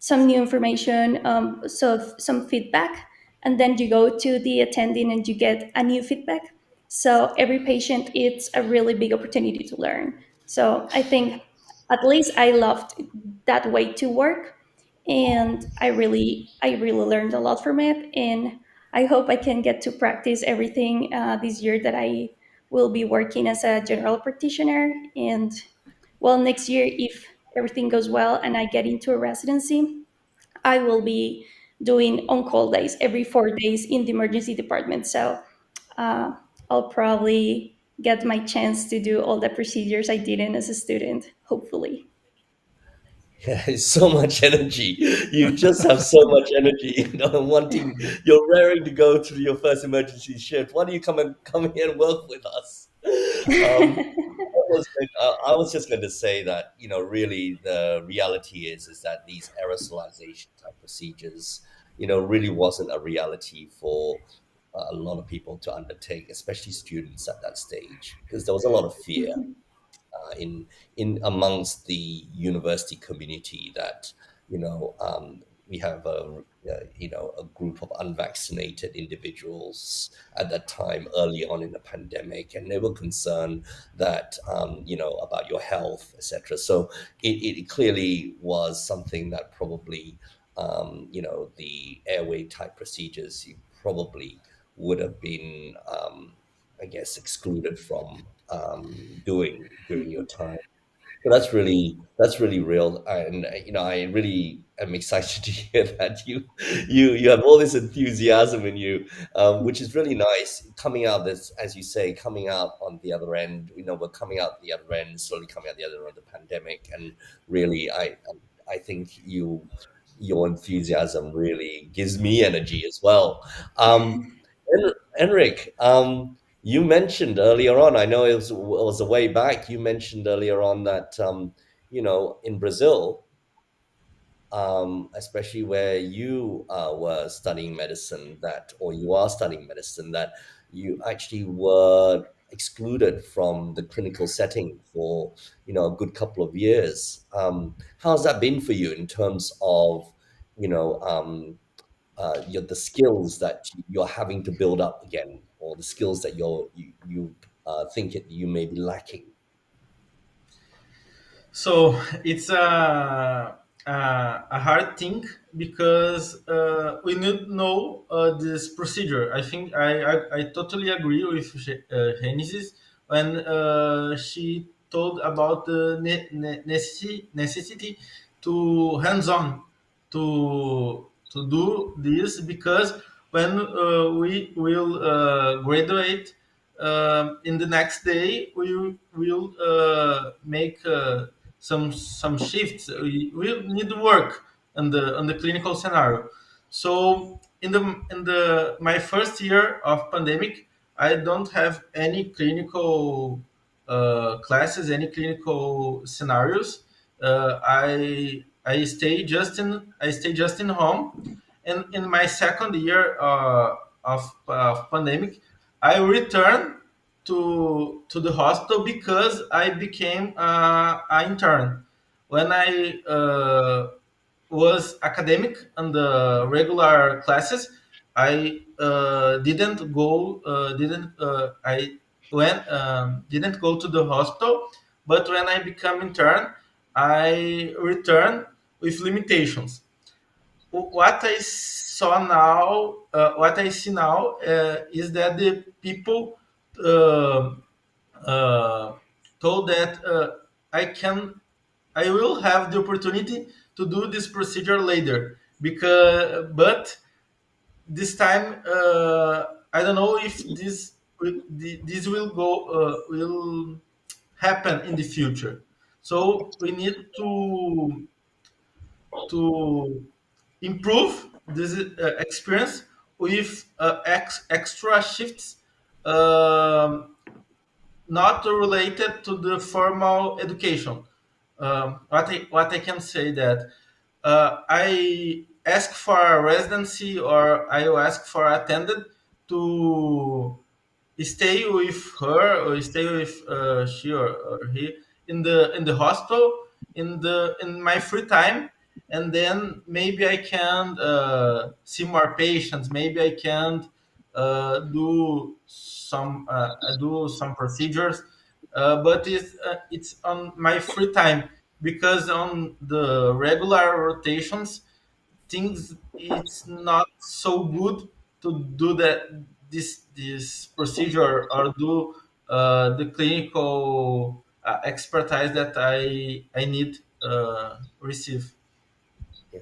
some new information, so some feedback, and then you go to the attending and you get a new feedback. So every patient, it's a really big opportunity to learn. So I think at least I loved that way to work, and I really learned a lot from it, and I hope I can get to practice everything this year that I will be working as a general practitioner. And well, next year, if everything goes well and I get into a residency, I will be doing on-call days every 4 days in the emergency department. So uh, I'll probably get my chance to do all the procedures I didn't as a student, hopefully. Yeah, it's so much energy. You just have so much energy, wanting, you're raring to go to your first emergency shift. Why don't you come here and work with us? I was just going to say that, really the reality is that these aerosolization type procedures, really wasn't a reality for a lot of people to undertake, especially students at that stage, because there was a lot of fear in amongst the university community that we have a group of unvaccinated individuals at that time early on in the pandemic, and they were concerned that about your health, etc. So it clearly was something that probably the airway type procedures you probably would have been I guess excluded from doing during your time. So that's really real, and I really am excited to hear that you have all this enthusiasm in you, which is really nice. Coming out this, as you say, coming out on the other end. We're coming out the other end, slowly coming out the other end of the pandemic, and really, I think your enthusiasm really gives me energy as well. Enric, you mentioned earlier on, I know it was a way back, you mentioned earlier on that, in Brazil, especially where you were studying medicine, or you are studying medicine, that you actually were excluded from the clinical setting for, a good couple of years. How's that been for you in terms of, you know, um, the skills that you're having to build up again, or the skills that you think you may be lacking? So it's a hard thing because we need to know this procedure. I think I totally agree with Genesis when she told about the necessity to hands-on to do this, because when we will graduate. In the next day, we will make some shifts. We will need work on the clinical scenario. So in the my first year of pandemic, I don't have any clinical classes, any clinical scenarios. I stay just in home, and in my second year of pandemic, I returned to the hospital because I became an intern. When I was academic on the regular classes, I didn't go didn't I went didn't go to the hospital. But when I become intern, I return with limitations. What I saw now, what I see now, is that the people uh, uh, told that I will have the opportunity to do this procedure later, but this time I don't know if this will happen in the future. So we need to improve this experience with extra shifts, um, not related to the formal education. What I can say that I ask for a residency, or I ask for attendant to stay with her, or stay with she or he in the hospital in my free time, and then maybe I can see more patients. Maybe I can do some procedures, but it's on my free time, because on the regular rotations things it's not so good to do this procedure, or do the clinical expertise that I need receive. Yeah.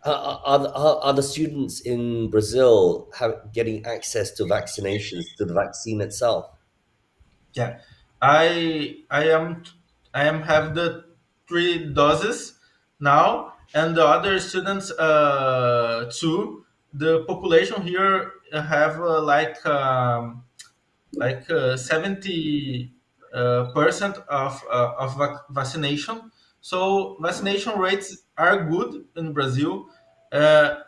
Are the students in Brazil getting access to vaccinations, to the vaccine itself? Yeah, I am have the 3 doses now, and the other students too. The population here have like 70 percent of vaccination. So vaccination rates are good in Brazil. Uh,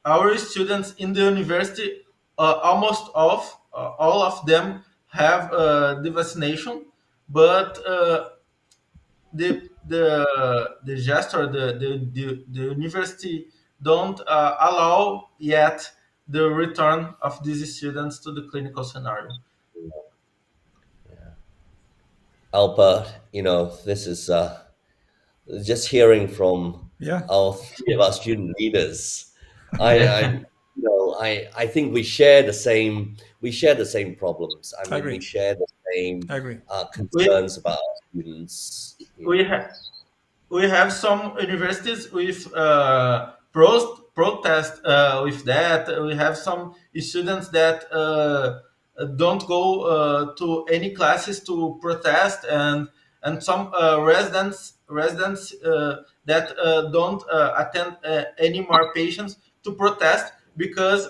our students in the university, almost all of them have the vaccination, but the gesture, the university don't allow yet the return of these students to the clinical scenario. Alpa, this is just hearing from Yeah, our three of our student leaders. I think we share the same problems. I I mean, we agree. share the same I agree. we concerns about our students. we have we have some universities with protest with that. We have some students that don't go to any classes to protest, and some residents that don't attend any more patients to protest, because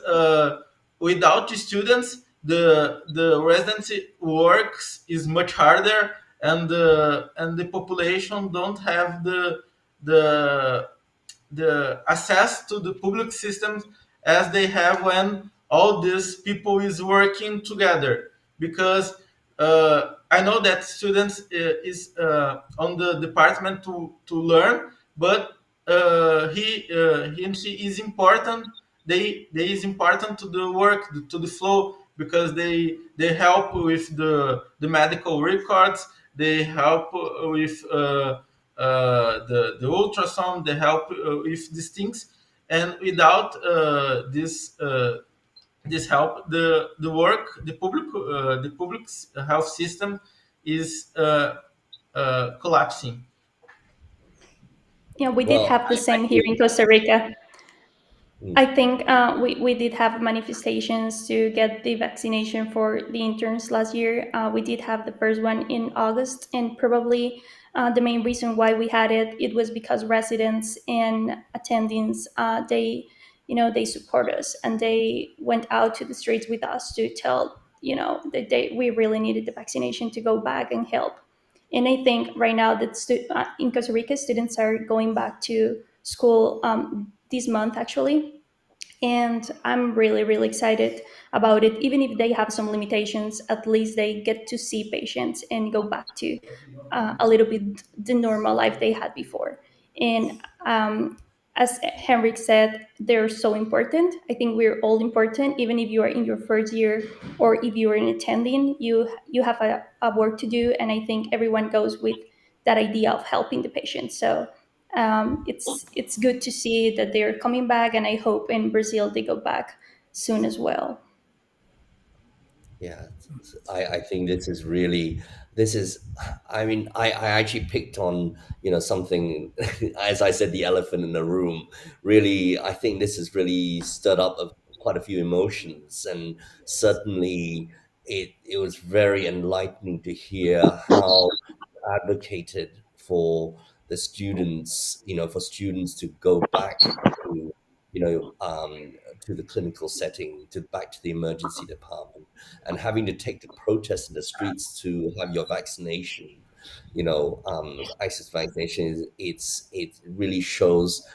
without the students the residency works is much harder, and the population don't have the the access to the public systems as they have when all these people is working together. Because I know that students is on the department to learn, but he and she is important. They is important to the work, to the flow, because they help with the medical records. They help with the ultrasound. They help with these things, and without this help, the work, the public health system is collapsing. Yeah, we did Well, have the same here in Costa Rica. Mm. I think we did have manifestations to get the vaccination for the interns last year. We did have the first one in August, and probably the main reason why we had it was because residents and attendings they support us and they went out to the streets with us to tell that we really needed the vaccination to go back and help. And I think right now that in Costa Rica students are going back to school this month actually, and I'm really really excited about it. Even if they have some limitations, at least they get to see patients and go back to a little bit the normal life they had before. And as Henrik said, they're so important. I think we're all important, even if you are in your first year or if you are in attending, you have a work to do. And I think everyone goes with that idea of helping the patient. So it's good to see that they're coming back, and I hope in Brazil they go back soon as well. Yeah, I think this is really, this is, I mean, I actually picked on, something, as I said, the elephant in the room. Really, I think this has really stirred up quite a few emotions. And certainly it was very enlightening to hear how advocated for the students, for students to go back to, you know, um, to the clinical setting, to back to the emergency department, and having to take the protests in the streets to have your vaccination, access to vaccination it really shows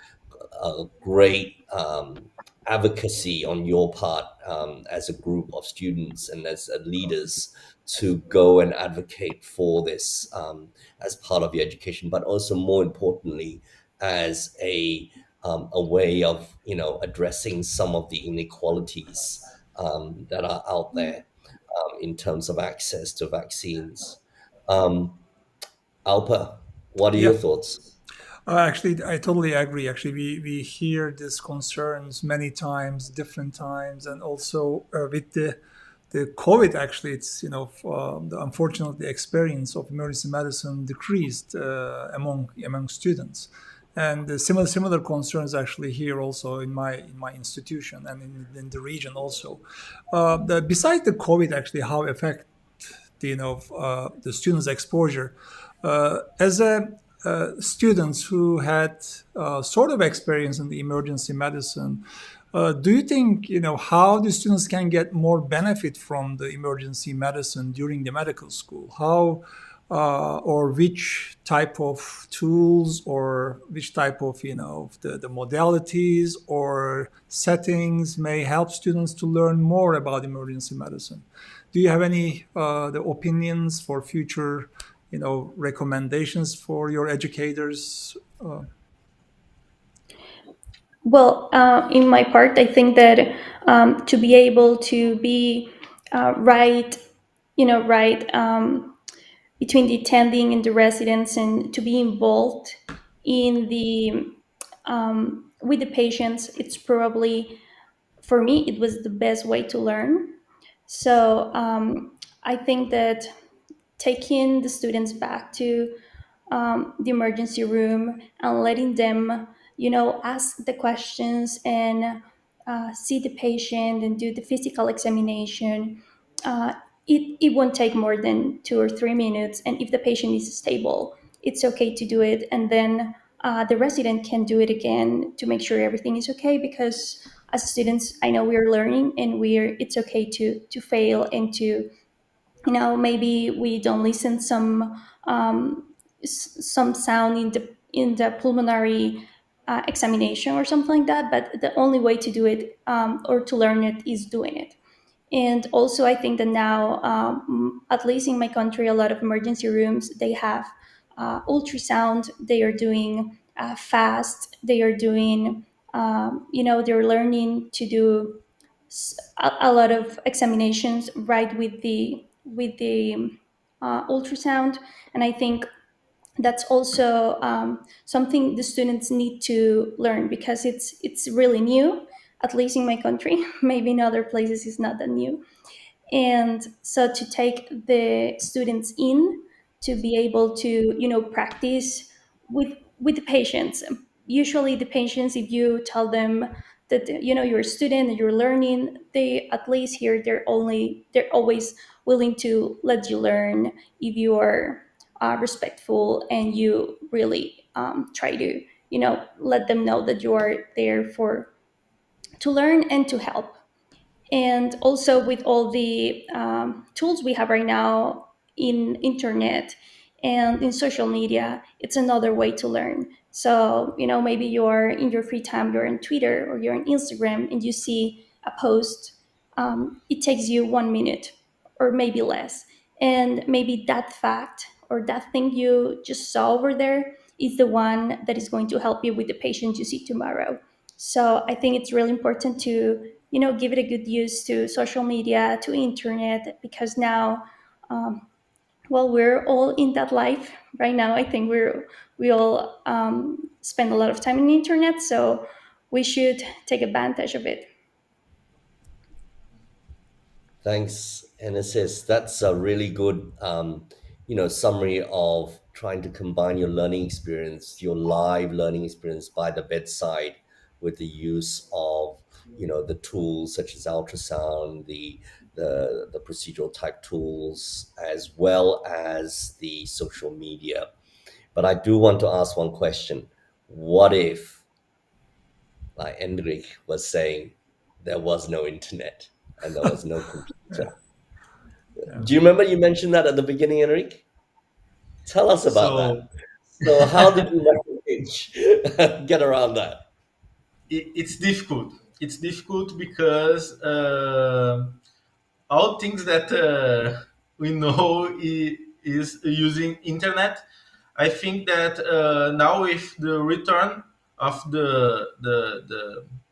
a great advocacy on your part, as a group of students and as leaders, to go and advocate for this, as part of your education, but also more importantly as a way of addressing some of the inequalities that are out there, in terms of access to vaccines. Um, Alpa, what are Yeah. your thoughts? Actually, I totally agree. Actually, we hear these concerns many times, different times, and also with the COVID. Actually, it's unfortunately the experience of emergency medicine decreased among students, and the similar concerns actually here also in my institution and in the region also. Besides the COVID, actually, how affect the students' exposure. As a students who had sort of experience in the emergency medicine, do you think how the students can get more benefit from the emergency medicine during the medical school? How or which type of tools or which type of the modalities or settings may help students to learn more about emergency medicine? Do you have any the opinions for future recommendations for your educators? Well, in my part, I think that to be able to be right, right between the attending and the residents, and to be involved in the with the patients, it's probably for me it was the best way to learn. So I think that taking the students back to the emergency room and letting them, ask the questions and see the patient and do the physical examination. Uh, it won't take more than 2 or 3 minutes. And if the patient is stable, it's okay to do it. And then the resident can do it again to make sure everything is okay. Because as students, I know we're learning and it's okay to fail and to maybe we don't listen some sound in the pulmonary examination or something like that, but the only way to do it or to learn it is doing it. And also I think that now at least in my country, a lot of emergency rooms, they have ultrasound. They are doing fast. They are doing they're learning to do a lot of examinations right with the ultrasound. And I think that's also something the students need to learn because it's really new, at least in my country. Maybe in other places it's not that new. And so to take the students in to be able to practice with the patients, usually the patients, if you tell them that you're a student and you're learning, they at least here they're always willing to let you learn if you are respectful and you really try to let them know that you are there for to learn and to help. And also with all the tools we have right now in internet and in social media, it's another way to learn. So maybe you're in your free time, you're on Twitter or you're on Instagram, and you see a post. It takes you 1 minute or maybe less, and maybe that fact or that thing you just saw over there is the one that is going to help you with the patient you see tomorrow. So I think it's really important to give it a good use to social media, to internet, because now, well, we're all in that life right now. I think we all spend a lot of time on the internet, so we should take advantage of it. Thanks, Enesis. That's a really good, summary of trying to combine your learning experience, your live learning experience by the bedside, with the use of, the tools such as ultrasound, the procedural type tools, as well as the social media. But I do want to ask one question: what if, like Enric was saying, there was no internet and there was no computer? Do you remember you mentioned that at the beginning, Enric? Tell us about that. So So how did you manage get around that? it's difficult. It's difficult because all things that we know is using internet. I think that now with the return of the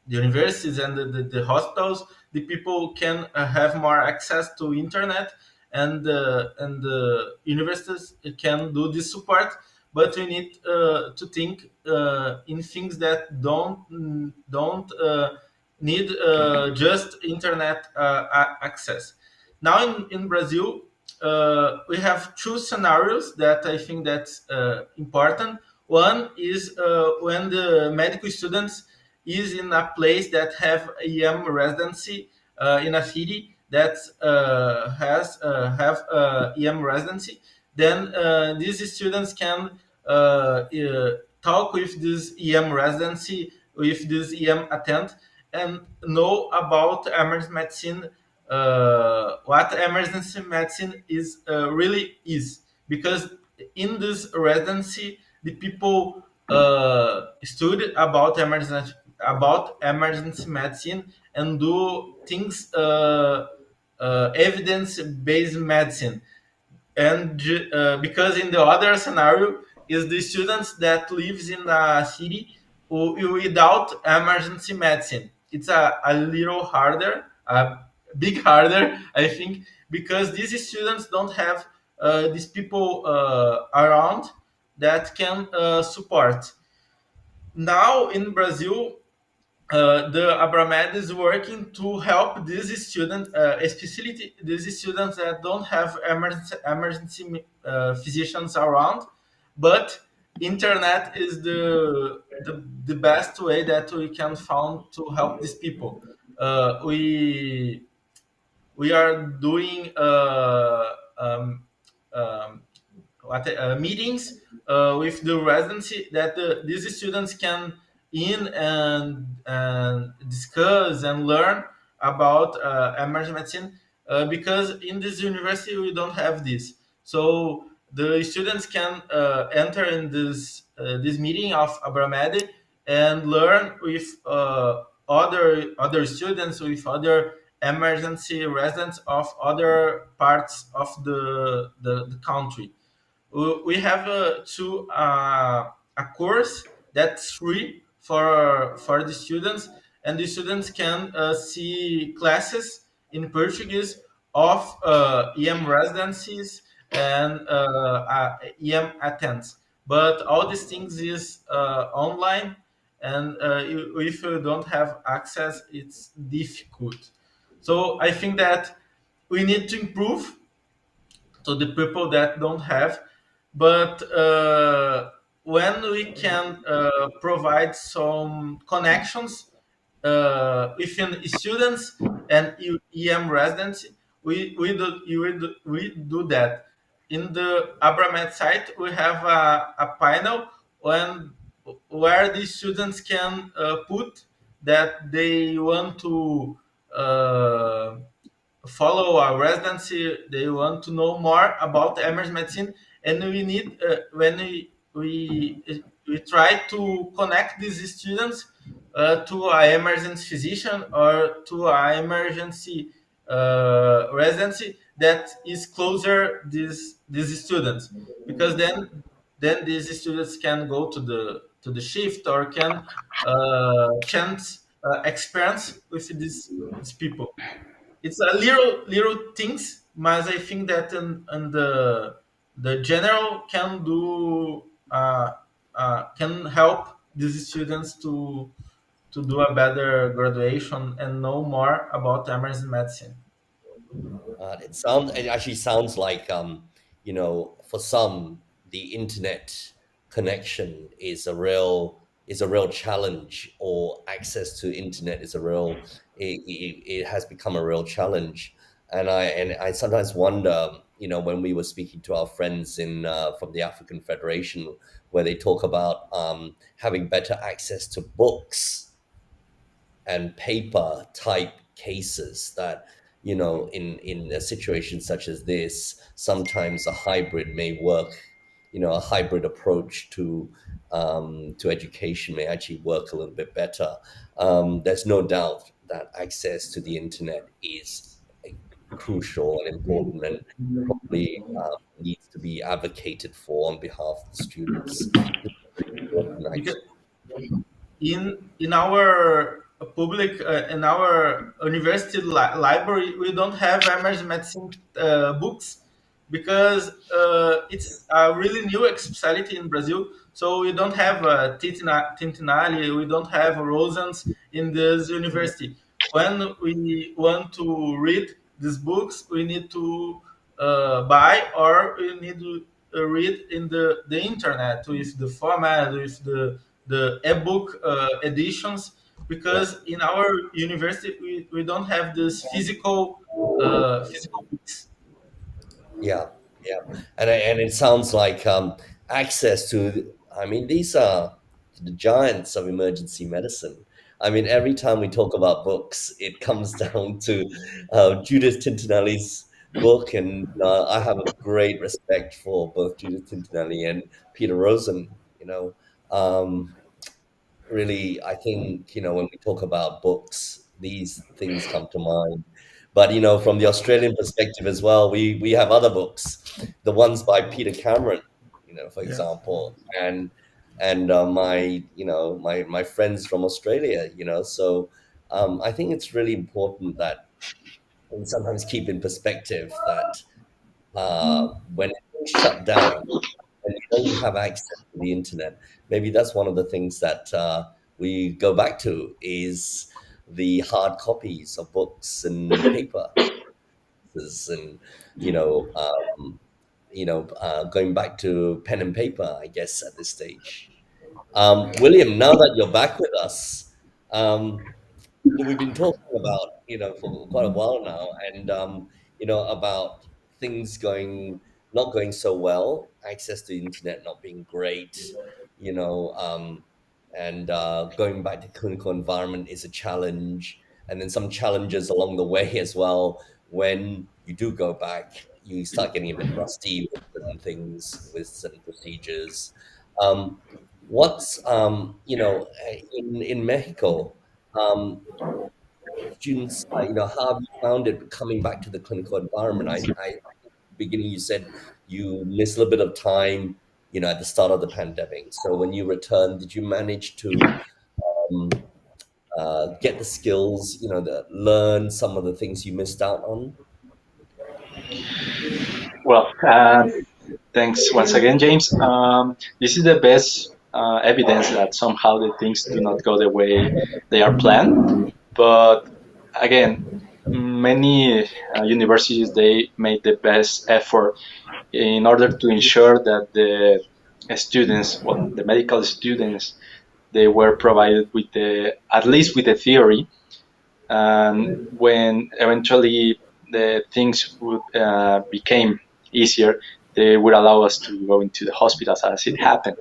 universities and the hospitals, the people can have more access to internet, and the universities can do this support. But we need to think in things that don't need just internet access. Now in Brazil, we have two scenarios that I think that's important. One is when the medical students is in a place that have EM residency in a city that has have EM residency, then these students can talk with this EM residency, with this EM attendant, and know about emergency medicine, what emergency medicine is really is. Because in this residency, the people study about emergency medicine and do things evidence based medicine. And because in the other scenario is the students that lives in a city without emergency medicine. It's a little harder, a big harder, I think, because these students don't have these people around that can support. Now in Brazil, the Abramed is working to help these students, especially these students that don't have emergency physicians around, but internet is the best way that we can find to help these people. We are doing um, meetings with the residency that these students can in and discuss and learn about emergency medicine, because in this university we don't have this. So the students can enter in this meeting of Abramed and learn with other students, with other emergency residents of other parts of the country. We have a course that's free for the students, and the students can see classes in Portuguese of EM residencies and EM attendants. But all these things is online, and if you don't have access, it's difficult. So I think that we need to improve to the people that don't have. But when we can provide some connections within students and EM residents, we do that. In the Abramet site, we have a panel when, where the students can put that they want to follow our residency, they want to know more about emergency medicine, and we need when we try to connect these students to an emergency physician or to an emergency residency that is closer these students, because then these students can go to the shift or can chance experience with these people. It's a little things, but I think that in the general can do can help these students to do a better graduation and know more about emergency medicine. It actually sounds like for some the internet connection is a real challenge, or access to internet is a real it has become a real challenge. And I sometimes wonder, when we were speaking to our friends in from the African Federation, where they talk about having better access to books and paper type cases, that in a situation such as this, sometimes a hybrid may work. A hybrid approach to education may actually work a little bit better. There's no doubt that access to the internet is crucial and important, and probably needs to be advocated for on behalf of the students. Because in our public in our university library, we don't have emergency medicine books, because it's a really new specialty in Brazil. So we don't have Tintinali, we don't have Rosens in this university. When we want to read these books, we need to buy, or we need to read in the internet with the format, with the ebook editions, Yeah. because in our university we don't have this physical books. Yeah, yeah, and it sounds like access to. I mean, these are the giants of emergency medicine. I mean, every time we talk about books, it comes down to Judith Tintinelli's book, and I have a great respect for both Judith Tintinelli and Peter Rosen. Um, Really, I think, when we talk about books, these things come to mind. But from the Australian perspective as well, we have other books, the ones by Peter Cameron, for Yeah. example, and my friends from Australia. So I think it's really important that we sometimes keep in perspective that when it's shut down, and you don't have access to the internet, maybe that's one of the things that we go back to, is the hard copies of books and paper, and you know, going back to pen and paper, I guess, at this stage. William, now that you're back with us, we've been talking about, for quite a while now, and about things not going so well, access to the internet not being great, you know, and going back to clinical environment is a challenge, and then some challenges along the way as well. When you do go back, you start getting a bit rusty with certain things, with certain procedures. Um, what's in Mexico? Um, Students, how have you found it coming back to the clinical environment? Beginning, you said you missed a little bit of time, at the start of the pandemic. So when you returned, did you manage to um, get the skills, learn some of the things you missed out on? Well, thanks once again, James. This is the best evidence that somehow the things do not go the way they are planned. But again, many universities, they made the best effort in order to ensure that the students, well, the medical students, they were provided with at least with the theory. And when eventually the things would became easier, they would allow us to go into the hospitals as it happened.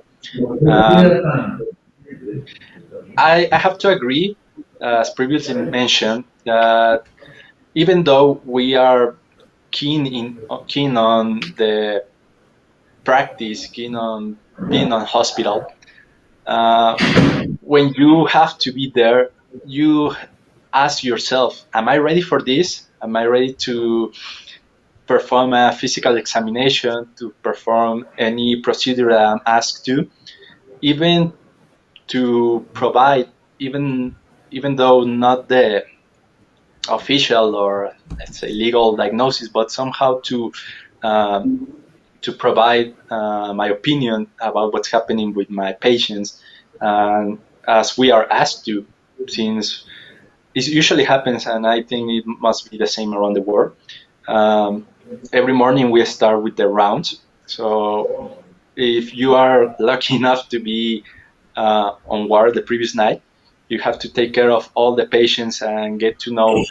I have to agree, as previously mentioned, that even though we are keen on the practice, keen on being on hospital, when you have to be there, you ask yourself, am I ready for this? Am I ready to perform a physical examination, to perform any procedure that I'm asked to, even to provide, even though not the official or let's say legal diagnosis, but somehow to provide my opinion about what's happening with my patients, as we are asked to, since it usually happens, and I think it must be the same around the world. Every morning we start with the rounds. So if you are lucky enough to be on ward the previous night, you have to take care of all the patients and get to know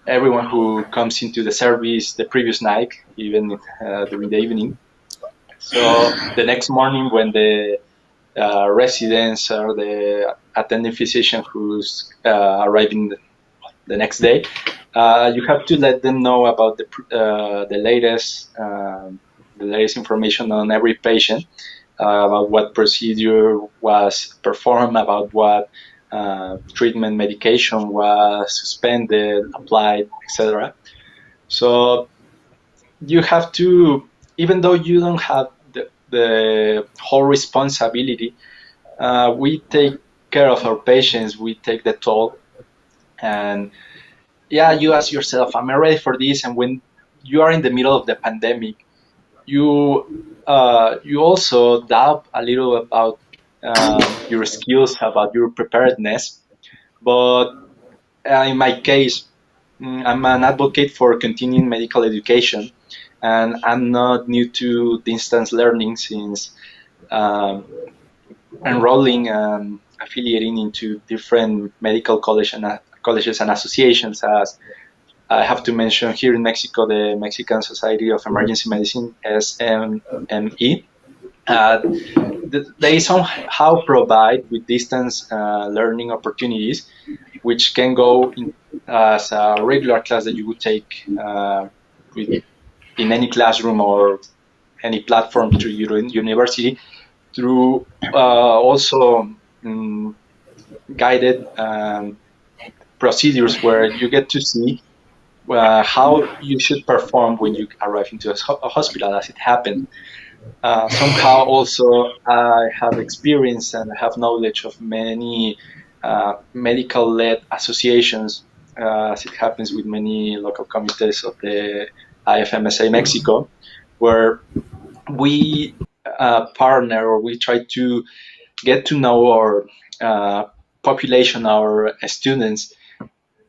everyone who comes into the service the previous night, even during the evening. So the next morning, when the residents or the attending physician who's arriving the next day, you have to let them know about the latest information on every patient, about what procedure was performed, about what treatment medication was suspended, applied, etc. So you have to, even though you don't have the whole responsibility, we take care of our patients, we take the toll. And yeah, you ask yourself, am I ready for this? And when you are in the middle of the pandemic, you also doubt a little about your skills, about your preparedness. But in my case, I'm an advocate for continuing medical education, and I'm not new to distance learning, since enrolling and affiliating into different medical colleges and associations. As I have to mention here in Mexico, the Mexican Society of Emergency Medicine, SMME. They somehow provide with distance learning opportunities, which can go as a regular class that you would take in any classroom or any platform through your university, through also guided procedures where you get to see how you should perform when you arrive into a hospital, as it happened. Somehow also I have experience and have knowledge of many medical-led associations, as it happens with many local committees of the IFMSA Mexico, where we partner, or we try to get to know our population, our students,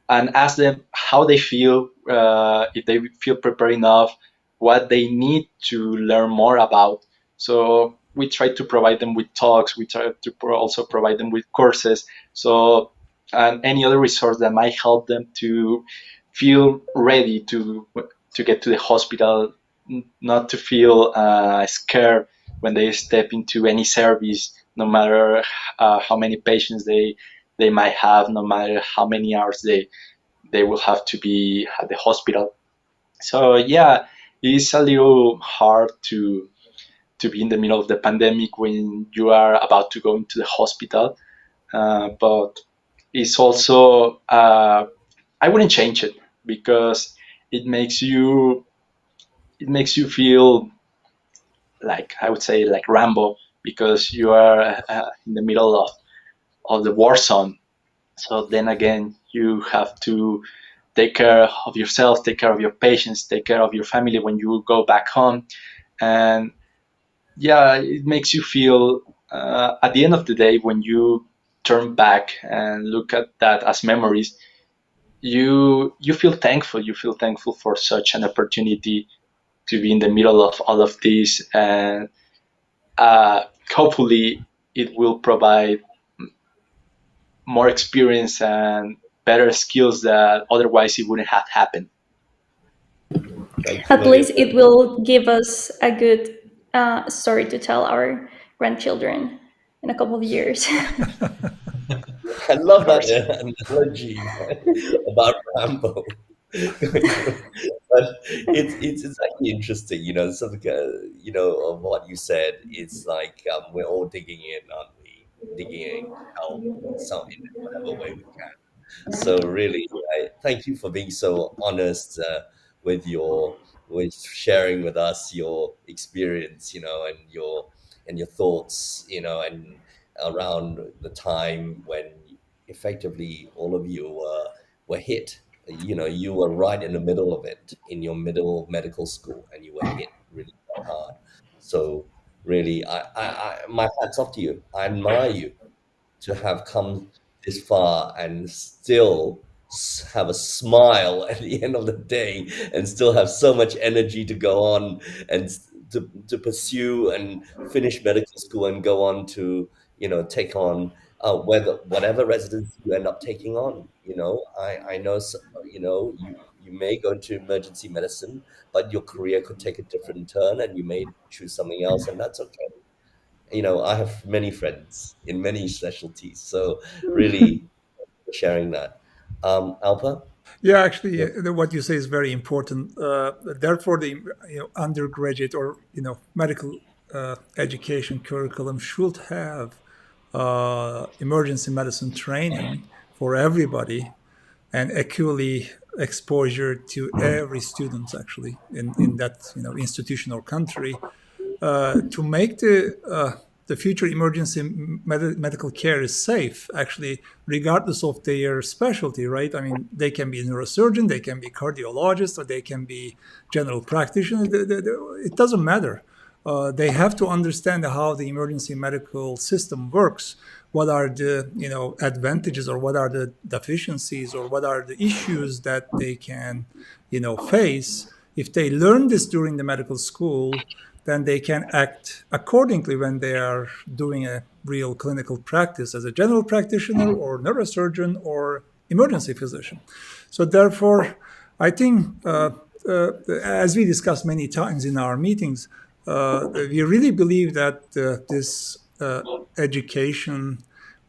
and ask them how they feel, if they feel prepared enough, what they need to learn more about. So we try to provide them with talks, we try to also provide them with courses, so and any other resource that might help them to feel ready to get to the hospital, not to feel scared when they step into any service, no matter how many patients they might have, no matter how many hours they will have to be at the hospital. So yeah, it's a little hard to be in the middle of the pandemic when you are about to go into the hospital, but it's also I wouldn't change it, because it makes you feel like, I would say, like Rambo, because you are in the middle of the war zone. So then again, you have to take care of yourself, take care of your patients, take care of your family when you go back home. And yeah, it makes you feel, at the end of the day, when you turn back and look at that as memories, you feel thankful. You feel thankful for such an opportunity to be in the middle of all of this. And hopefully it will provide more experience and better skills that otherwise it wouldn't have happened. Thank you, At least William. it will give us a good story to tell our grandchildren in a couple of years. I love Of that course. analogy about Rambo. But it's actually interesting, sort of, of what you said. It's like we're all digging in, aren't we? Digging in, help some in whatever way we can. So really, I thank you for being so honest with your with sharing with us your experience, and your thoughts, and around the time when effectively all of you were hit. You were right in the middle of it in your middle medical school, and you were hit really hard. So really, my hats off to you. I admire you to have come this far and still have a smile at the end of the day, and still have so much energy to go on and to pursue and finish medical school and go on to take on whatever residency you end up taking on. I know you may go into emergency medicine, but your career could take a different turn and you may choose something else, and that's okay. I have many friends in many specialties, so really sharing that. Alpa, Yeah, actually, yeah. what you say is very important. Therefore, the undergraduate or medical education curriculum should have emergency medicine training for everybody, and equally exposure to every student actually in that institution or country, to make the future emergency medical care is safe, actually, regardless of their specialty, right? I mean, they can be a neurosurgeon, they can be cardiologist, or they can be general practitioner. It doesn't matter. They have to understand how the emergency medical system works. What are the advantages, or what are the deficiencies, or what are the issues that they can face. If they learn this during the medical school, then they can act accordingly when they are doing a real clinical practice as a general practitioner or neurosurgeon or emergency physician. So therefore, I think, as we discussed many times in our meetings, we really believe that this education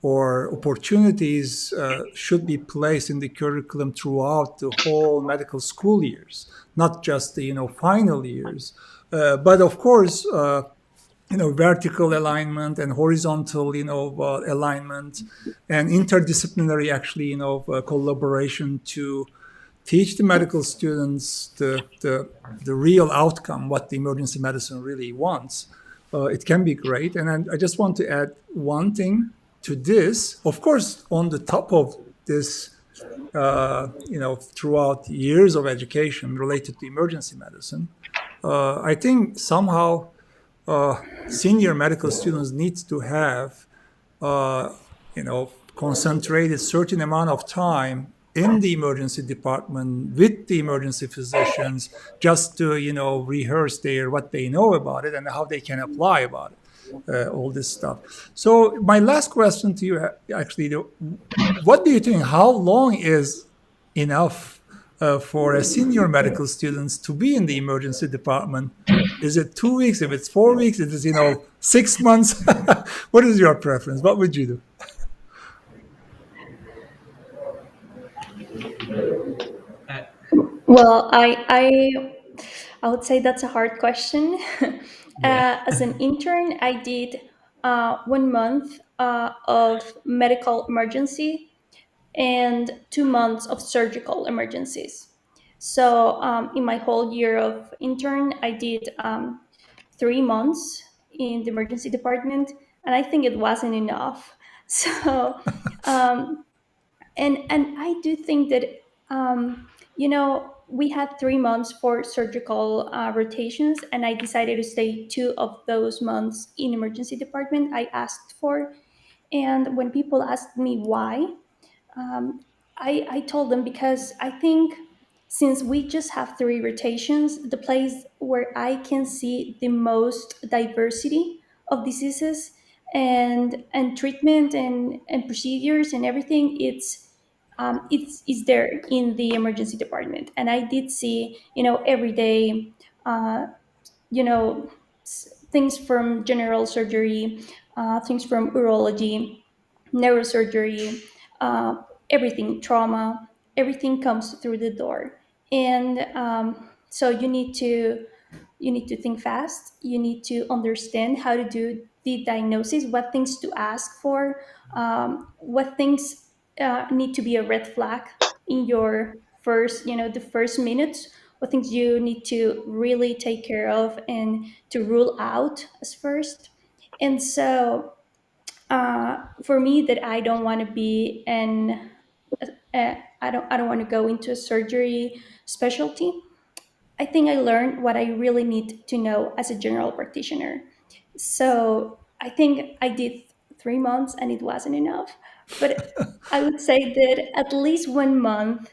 or opportunities should be placed in the curriculum throughout the whole medical school years, not just the final years. But of course, vertical alignment and horizontal, alignment, and interdisciplinary, actually, collaboration to teach the medical students the real outcome, what the emergency medicine really wants. It can be great. And I just want to add one thing to this. Of course, on the top of this, throughout years of education related to emergency medicine, I think somehow senior medical students need to have, concentrated certain amount of time in the emergency department with the emergency physicians, just to rehearse what they know about it and how they can apply about it, all this stuff. So my last question to you, actually, what do you think? How long is enough for a senior medical students to be in the emergency department? Is it 2 weeks? If it's 4 weeks, it is 6 months. What is your preference? What would you do? Well, I would say that's a hard question. As an intern, I did 1 month of medical emergency and 2 months of surgical emergencies. So in my whole year of intern, I did 3 months in the emergency department, and I think it wasn't enough. So um, and I do think that we had 3 months for surgical rotations, and I decided to stay 2 of those months in emergency department. I asked for, and when people asked me why, um, I told them because I think since we just have 3 rotations, the place where I can see the most diversity of diseases and treatment and procedures and everything, it's there in the emergency department. And I did see, every day, uh, things from general surgery, things from urology, neurosurgery, uh, everything, trauma, everything comes through the door. And so you need to think fast. You need to understand how to do the diagnosis, what things to ask for, what things need to be a red flag in your the first minutes, what things you need to really take care of and to rule out as first. And so for me, that I don't want to be I don't want to go into a surgery specialty. I think I learned what I really need to know as a general practitioner. So I think I did 3 months and it wasn't enough. But I would say that at least 1 month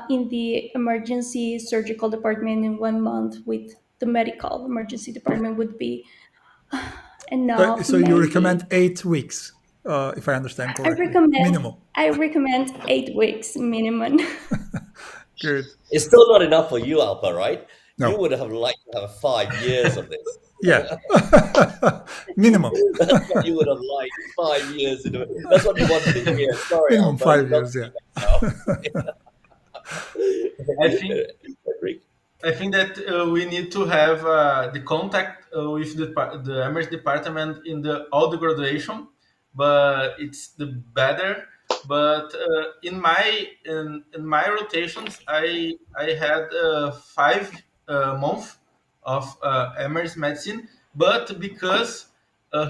in the emergency surgical department and 1 month with the medical emergency department would be enough, So you maybe. recommend 8 weeks, if I understand I correctly, recommend minimum. I recommend 8 weeks minimum. Good. It's still not enough for you, Alpa, right? You No. would have liked to have 5 years of this. Yeah. Minimum. That's what you would have liked, 5 years. That's what you wanted to hear. Sorry, Minimum Alpa. 5 years. Yeah. I think Frederick. I think that we need to have the contact with the emergency department in all the graduation, but it's the better. But in my rotations, I had 5 months of emergency medicine, but because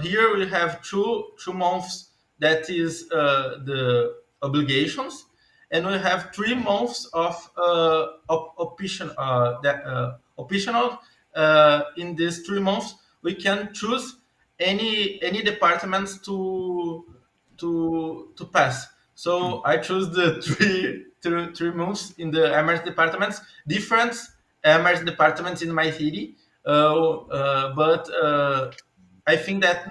here we have two months that is the obligations, and we have 3 months of optional. In these 3 months, we can choose any departments to pass. So I choose the three months in the emergency departments, different emergency departments in my city. But I think that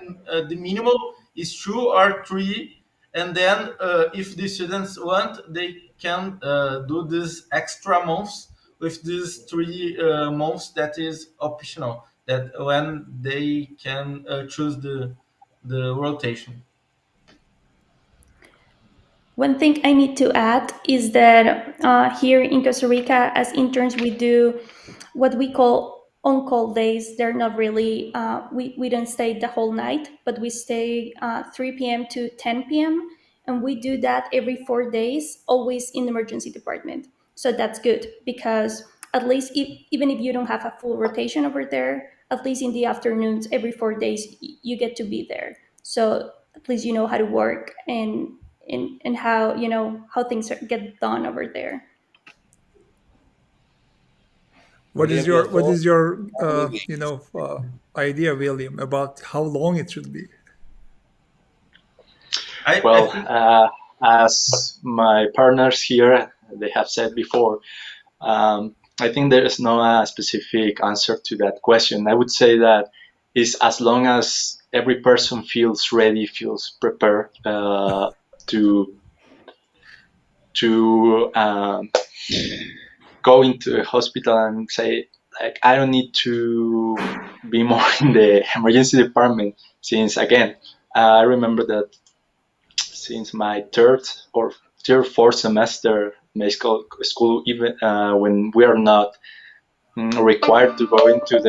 the minimum is 2 or 3, and then if the students want, they can do this extra months with these 3 months that is optional. That when they can choose the rotation. One thing I need to add is that here in Costa Rica, as interns, we do what we call on-call days. They're not really, we don't stay the whole night, but we stay 3 p.m. to 10 p.m. And we do that every 4 days, always in the emergency department. So that's good because at least even if you don't have a full rotation over there, at least in the afternoons, every 4 days, you get to be there. So at least you know how to work and how how things get done over there. What is William, your thoughts? idea, William, about how long it should be? I Well, think as my partners here, they have said before, I think there is no specific answer to that question. I would say that is as long as every person feels ready, feels prepared to go into a hospital and say, like, I don't need to be more in the emergency department, since again, I remember that since my fourth semester medical school, even when we are not required to go into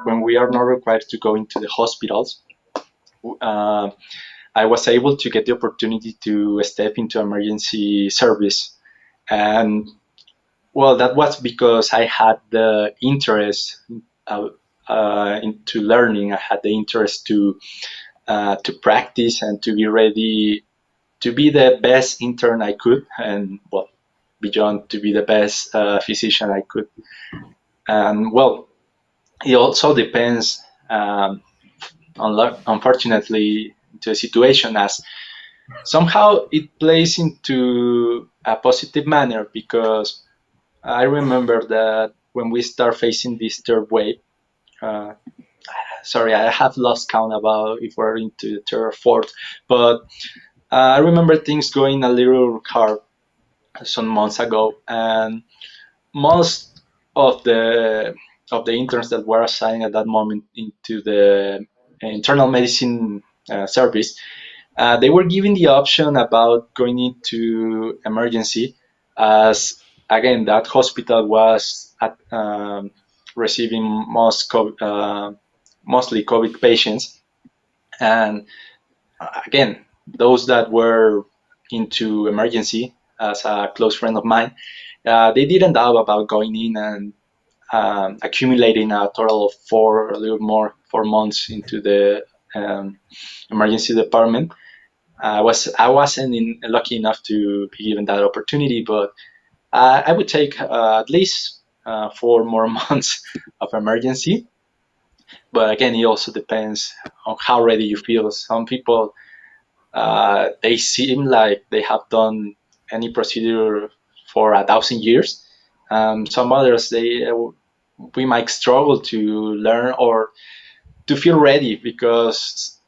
when we are not required to go into the hospitals, I was able to get the opportunity to step into emergency service. And well, that was because I had the interest into learning. I had the interest to practice and to be ready to be the best intern I could, and well, beyond, to be the best physician I could. And well, it also depends, unfortunately, to a situation, as somehow it plays into a positive manner, because I remember that when we start facing this third wave, sorry, I have lost count about if we're into the third or fourth, but I remember things going a little hard some months ago, and most of the interns that were assigned at that moment into the internal medicine service, they were given the option about going into emergency, as again that hospital was receiving mostly COVID patients, and again those that were into emergency, as a close friend of mine, they didn't doubt about going in and accumulating a total of a little more 4 months into the emergency department. I wasn't lucky enough to be given that opportunity, but I would take at least 4 more months of emergency. But again, it also depends on how ready you feel. Some people, they seem like they have done any procedure for 1,000 years. Some others, we might struggle to learn or to feel ready, because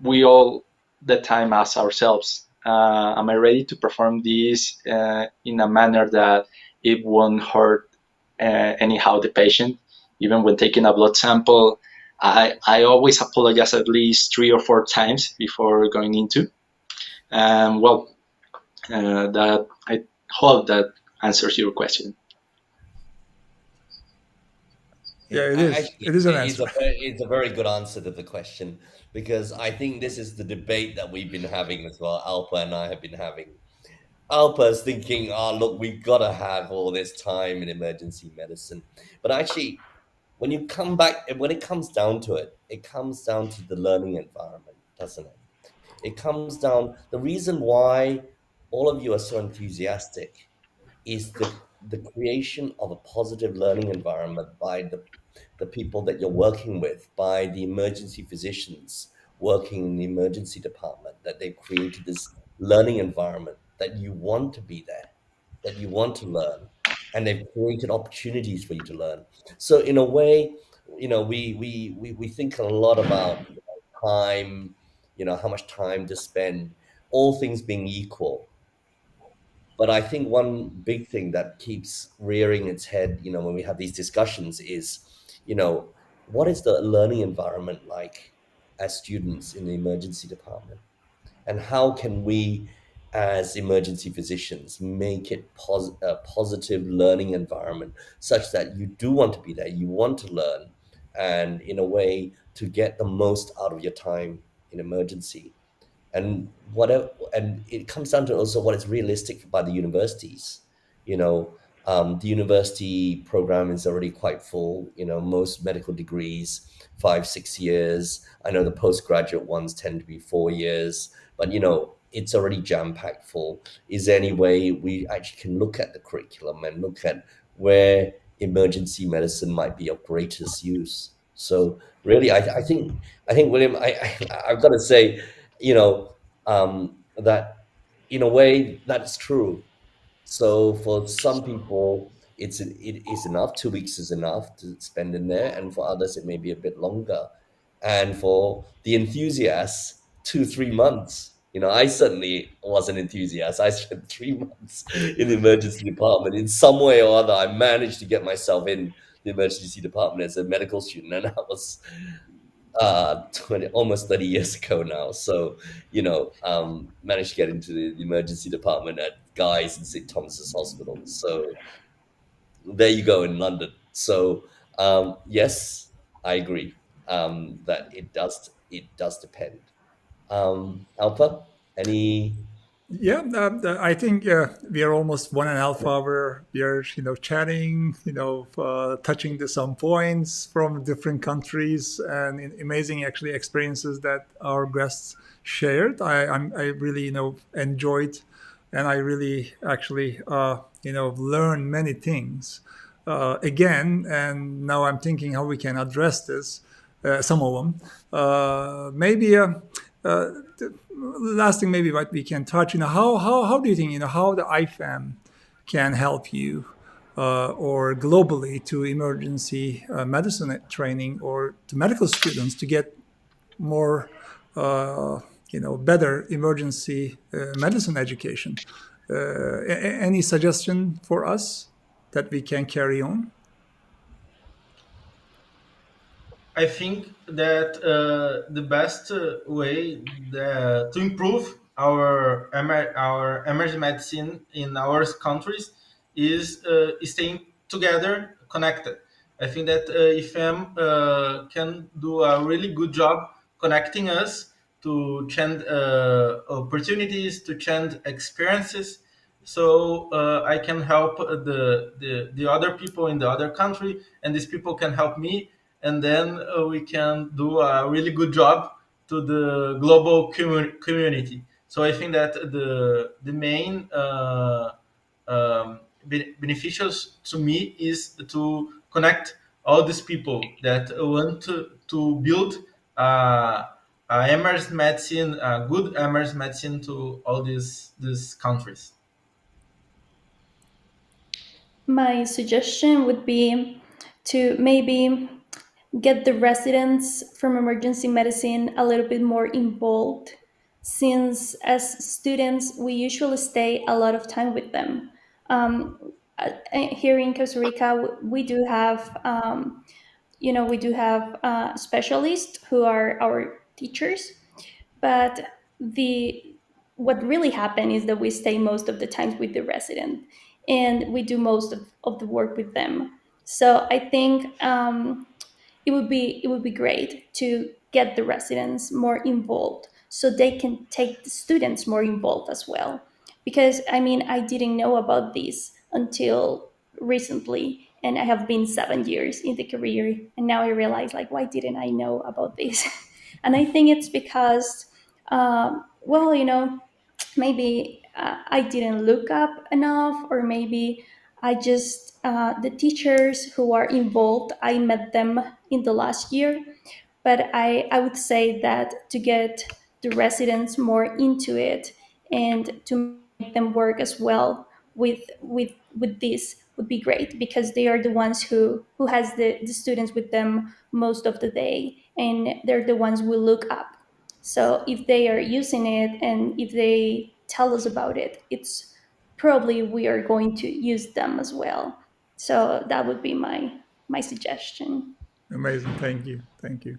we all the time ask ourselves, am I ready to perform this in a manner that it won't hurt anyhow the patient? Even when taking a blood sample, I always apologize at least 3 or 4 times before going into. Well, that I hope that answers your question. Yeah, it is. Actually, It is an it's answer. it's a very good answer to the question, because I think this is the debate that we've been having as well. Alpa and I have been having. Alpa's thinking, oh, look, we've got to have all this time in emergency medicine. But actually, when you come back, when it comes down to it, it comes down to the learning environment, doesn't it? It comes down, the reason why all of you are so enthusiastic is the creation of a positive learning environment by the people that you're working with, by the emergency physicians working in the emergency department, that they've created this learning environment, that you want to be there, that you want to learn, and they've created opportunities for you to learn. So in a way, we think a lot about time, how much time to spend, all things being equal. But I think one big thing that keeps rearing its head, when we have these discussions is, what is the learning environment like as students in the emergency department? And how can we, as emergency physicians, make it a positive learning environment such that you do want to be there, you want to learn, and in a way to get the most out of your time in emergency. And whatever, and it comes down to also what is realistic by the universities. The university program is already quite full. Most medical degrees 5-6 years. I know the postgraduate ones tend to be 4 years, but it's already jam-packed full. Is there any way we actually can look at the curriculum and look at where emergency medicine might be of greatest use? So really, I think William, I've got to say, that in a way that's true. So for some people, it is enough. 2 weeks is enough to spend in there, and for others, it may be a bit longer. And for the enthusiasts, 2-3 months. I certainly was an enthusiast. I spent 3 months in the emergency department. In some way or other, I managed to get myself in the emergency department as a medical student, and that was almost 30 years ago now. So, managed to get into the emergency department at Guy's and St. Thomas's Hospital. So there you go in London. So yes, I agree that it does depend. Alpa, any? Yeah, I think we are almost 1.5 hour. We are, chatting, touching some points from different countries, and amazing actually experiences that our guests shared. I really, enjoyed, and I really actually, learned many things again. And now I'm thinking how we can address this. Some of them, maybe. The last thing maybe what we can touch, how do you think, how the IFEM can help you or globally to emergency medicine training or to medical students to get more, better emergency medicine education. Any suggestion for us that we can carry on? I think that the best way to improve our emergency medicine in our countries is staying together, connected. I think that IFM can do a really good job connecting us to change opportunities, to change experiences. So I can help the other people in the other country, and these people can help me, and then we can do a really good job to the global community. So I think that the main beneficials to me is to connect all these people that want to build emergency medicine, good emergency medicine to all these countries. My suggestion would be to maybe get the residents from emergency medicine a little bit more involved, since as students we usually stay a lot of time with them. Here in Costa Rica, we do have we do have specialists who are our teachers, but the what really happened is that we stay most of the times with the resident, and we do most of the work with them. So I think it would be great to get the residents more involved so they can take the students more involved as well, because I mean I didn't know about this until recently, and I have been 7 years in the career, and now I realize, like, why didn't I know about this? And I think it's because well, maybe I didn't look up enough, or maybe I just, the teachers who are involved, I met them in the last year. But I would say that to get the residents more into it and to make them work as well with this would be great, because they are the ones who has the students with them most of the day, and they're the ones we look up. So if they are using it and if they tell us about it, it's probably we are going to use them as well. So that would be my suggestion. Amazing. Thank you. Thank you.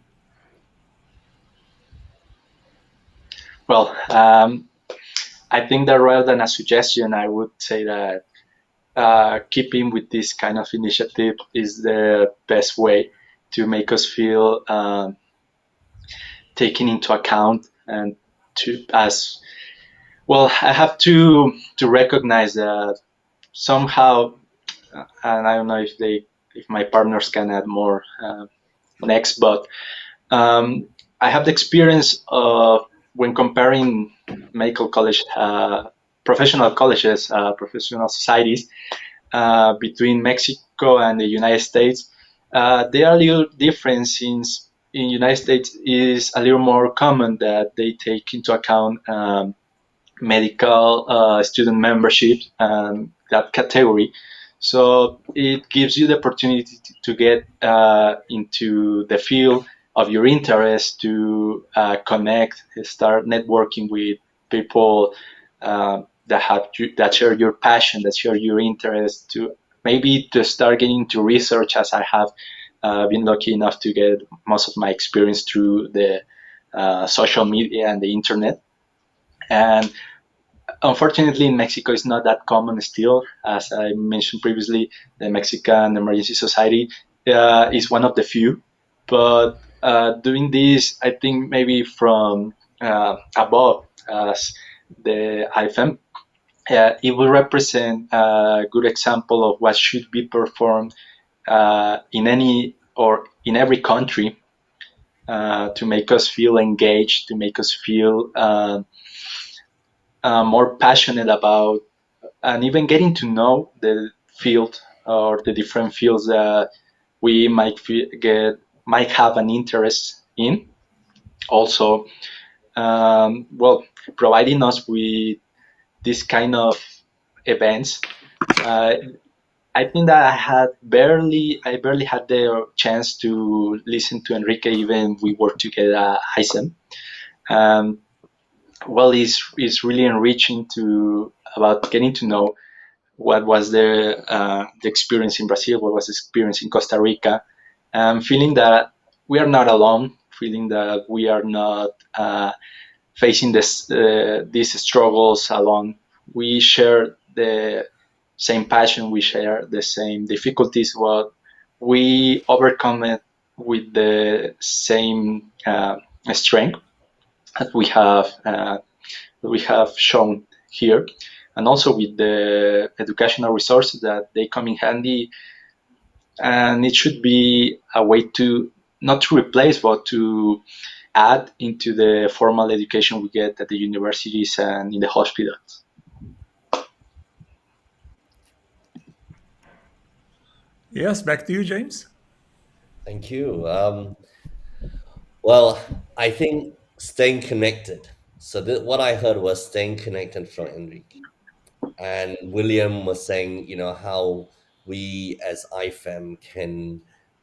Well, I think that rather than a suggestion, I would say that keeping with this kind of initiative is the best way to make us feel taken into account, and to as well. I have to recognize that somehow, and I don't know if my partners can add more next, but I have the experience of when comparing medical college, professional colleges, professional societies between Mexico and the United States. They are a little different, since in the United States is a little more common that they take into account medical student membership and that category. So it gives you the opportunity to get into the field of your interest, to connect, start networking with people that share your passion, that share your interest, to maybe to start getting into research, as I have been lucky enough to get most of my experience through the social media and the internet. And unfortunately, in Mexico, it's not that common still. As I mentioned previously, the Mexican Emergency Society is one of the few. But doing this, I think maybe from above, as the IFM, it will represent a good example of what should be performed in any or in every country to make us feel engaged, to make us feel more passionate about, and even getting to know the field or the different fields that we might have an interest in. Also, well, providing us with this kind of events, I think that I barely had the chance to listen to Enrique even we worked together at ISEM. Um, well, it's really enriching to about getting to know what was the experience in Brazil, what was the experience in Costa Rica, feeling that we are not alone, feeling that we are not facing these struggles alone. We share the same passion, we share the same difficulties, but we overcome it with the same strength that we have shown here, and also with the educational resources that they come in handy. And it should be a way to not to replace, but to add into the formal education we get at the universities and in the hospitals. Yes, back to you, James. Thank you. Well, I think staying connected. So what I heard was staying connected from Enrique. And William was saying, how we as IFEM can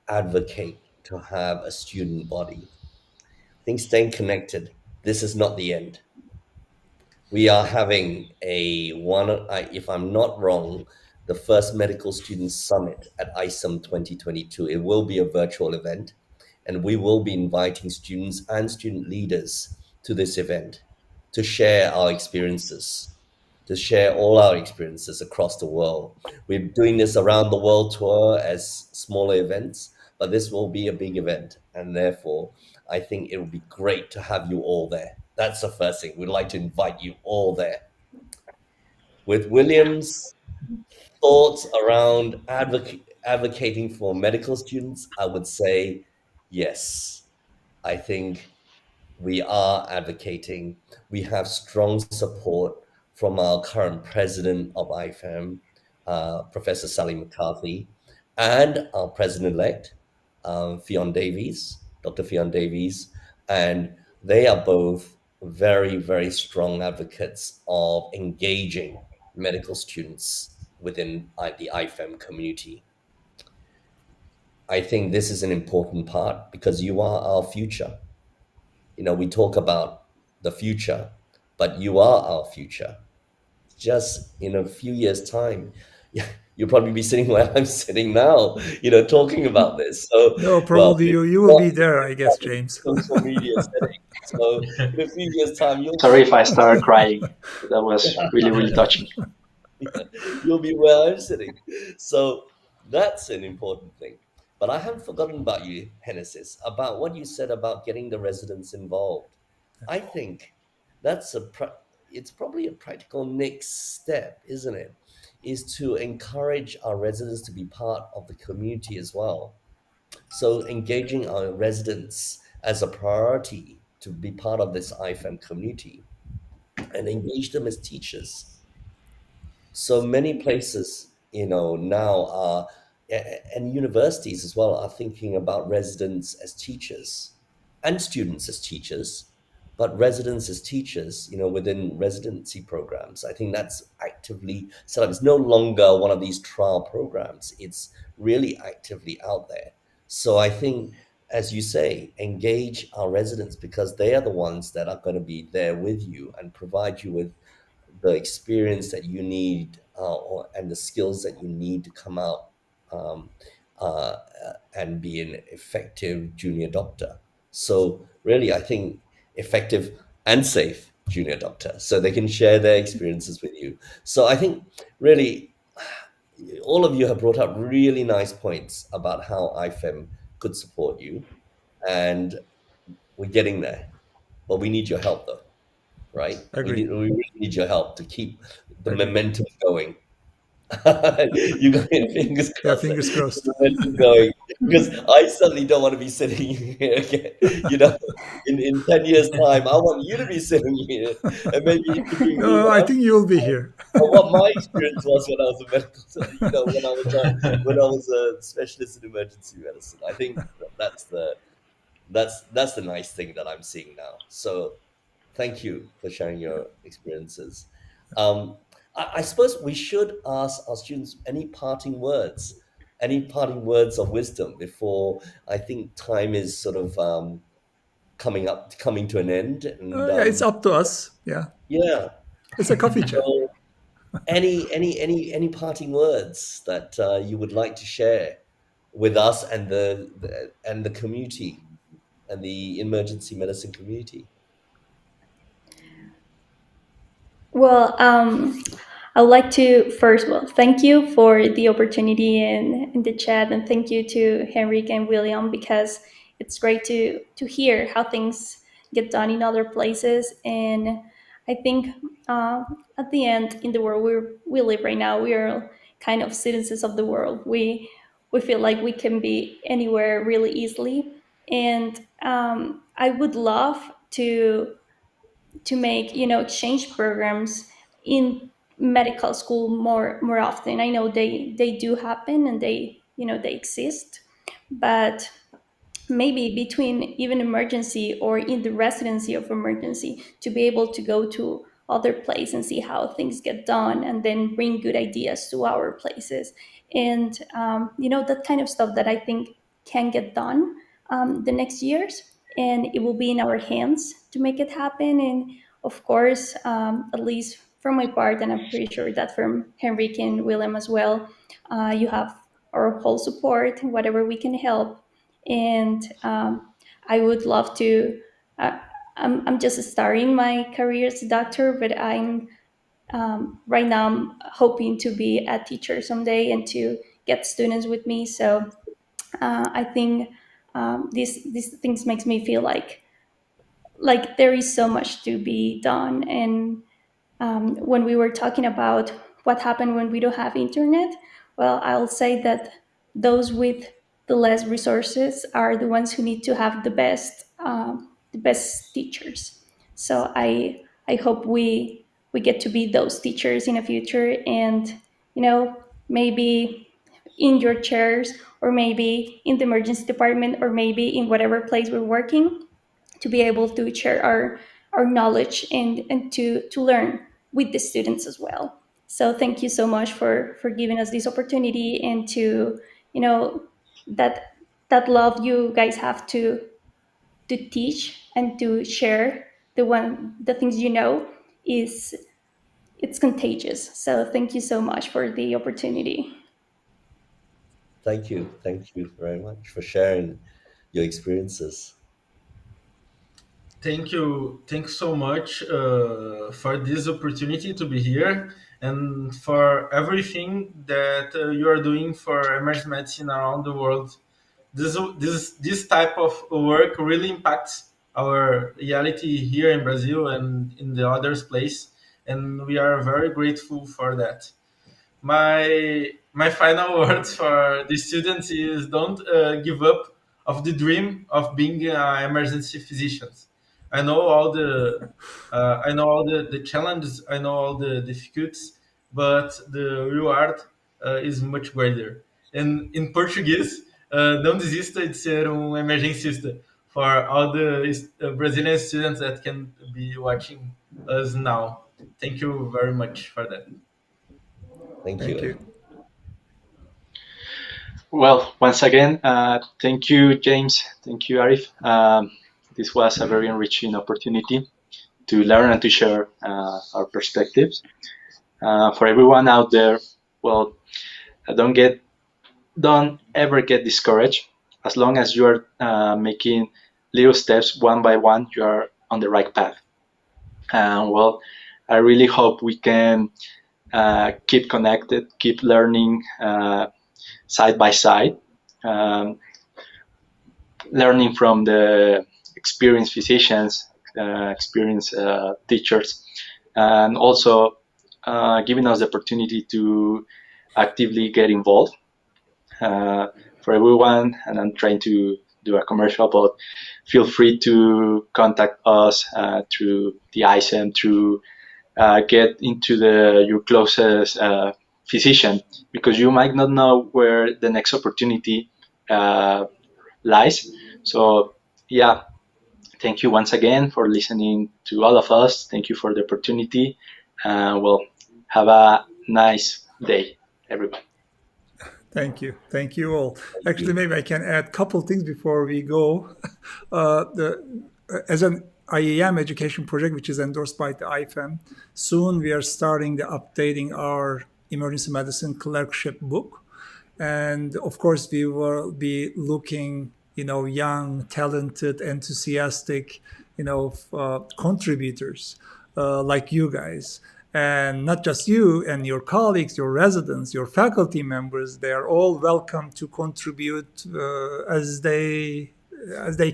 advocate to have a student body. I think staying connected, this is not the end. We are having if I'm not wrong, the first medical student summit at ISEM 2022. It will be a virtual event, and we will be inviting students and student leaders to this event to share our experiences, to share all our experiences across the world. We're doing this around the world tour as smaller events, but this will be a big event, and therefore I think it would be great to have you all there. That's the first thing. We'd like to invite you all there. With William's thoughts around advocating for medical students, I would say yes. I think we are advocating. We have strong support from our current president of IFEM, Professor Sally McCarthy, and our president-elect, Fionn Davies, Dr. Fionn Davies, and they are both very, very strong advocates of engaging medical students within the IFEM community. I think this is an important part because you are our future. We talk about the future, but you are our future. Just in a few years' time, you'll probably be sitting where I'm sitting now, talking about this. So, No, well, probably you will be there, I guess, James. social media setting. So, in a few years' time, Sorry if I started crying. That was really, really touching. you'll be where I'm sitting. So that's an important thing. But I haven't forgotten about you, Genesis, about what you said about getting the residents involved. I think that's it's probably a practical next step, isn't it? Is to encourage our residents to be part of the community as well. So engaging our residents as a priority to be part of this IFEM community and engage them as teachers. So many places, now are, and universities as well, are thinking about residents as teachers and students as teachers, but residents as teachers, within residency programs. I think that's actively set up. It's no longer one of these trial programs. It's really actively out there. So I think, as you say, engage our residents because they are the ones that are going to be there with you and provide you with the experience that you need and the skills that you need to come out and be an effective junior doctor. So really, I think effective and safe junior doctor, so they can share their experiences with you. So I think really, all of you have brought up really nice points about how IFEM could support you, and we're getting there. But we need your help, though, right? Agreed. We really need your help to keep the Agreed. momentum going. You got your fingers Yeah, crossed. fingers crossed. The momentum going, because I certainly don't want to be sitting here again. In 10 years' time, I want you to be sitting here and maybe interviewing me. No, I think you'll be here. What my experience was when I was a medical, when I was a specialist in emergency medicine. I think that's the nice thing that I'm seeing now. So thank you for sharing your experiences. I suppose we should ask our students any parting words, of wisdom before I think time is sort of coming to an end. And Yeah, it's up to us. Yeah, yeah, it's a coffee chat. so any parting words that you would like to share with us and the community and the emergency medicine community? Well, I'd like to first, well, thank you for the opportunity in the chat, and thank you to Henrik and William, because it's great to hear how things get done in other places. And I think at the end, in the world we live right now, we are kind of citizens of the world. We feel like we can be anywhere really easily, and I would love to make exchange programs in medical school more often. I know they do happen, and they exist, but maybe between even emergency or in the residency of emergency, to be able to go to other places and see how things get done, and then bring good ideas to our places. And that kind of stuff that I think can get done the next years, and it will be in our hands to make it happen. And of course, at least from my part, and I'm pretty sure that from Henrik and William as well, you have our whole support, whatever we can help. And I would love to. I'm just starting my career as a doctor, but I'm right now I'm hoping to be a teacher someday and to get students with me. So I think these things makes me feel like there is so much to be done. And when we were talking about what happened when we don't have internet, well, I'll say that those with the less resources are the ones who need to have the best teachers. So I hope we get to be those teachers in the future, and maybe in your chairs, or maybe in the emergency department, or maybe in whatever place we're working, to be able to share our knowledge, and to learn with the students as well. So thank you so much for giving us this opportunity, and to that love you guys have to teach and to share the things is it's contagious. So thank you so much for the opportunity. Thank you very much for sharing your experiences. Thank you so much for this opportunity to be here, and for everything that you are doing for emergency medicine around the world. This type of work really impacts our reality here in Brazil and in the others place, and we are very grateful for that. My final words for the students is, don't give up of the dream of being emergency physicians. I know all the challenges, I know all the difficulties, but the reward is much greater. And in Portuguese, não desista de ser emergencista, for all the Brazilian students that can be watching us now. Thank you very much for that. Thank Thank you. you. Well, once again, thank you, James. Thank you, Arif. This was a very enriching opportunity to learn and to share our perspectives. For everyone out there, well, don't ever get discouraged. As long as you are making little steps one by one, you are on the right path. Well, I really hope we can keep connected, keep learning side by side, learning from the experienced physicians, experienced teachers, and also giving us the opportunity to actively get involved. For everyone, and I'm trying to do a commercial, but feel free to contact us through the ISEM, through get into your closest physician, because you might not know where the next opportunity lies. So yeah, thank you once again for listening to all of us. Thank you for the opportunity. Well, Have a nice day, everybody. Thank you. Thank you all. Actually, maybe I can add a couple things before we go. As an IAM education project, which is endorsed by the IFEM, soon we are starting the updating our emergency medicine clerkship book. And of course, we will be looking, young, talented, enthusiastic, contributors like you guys. And not just you and your colleagues, your residents, your faculty members, they are all welcome to contribute as they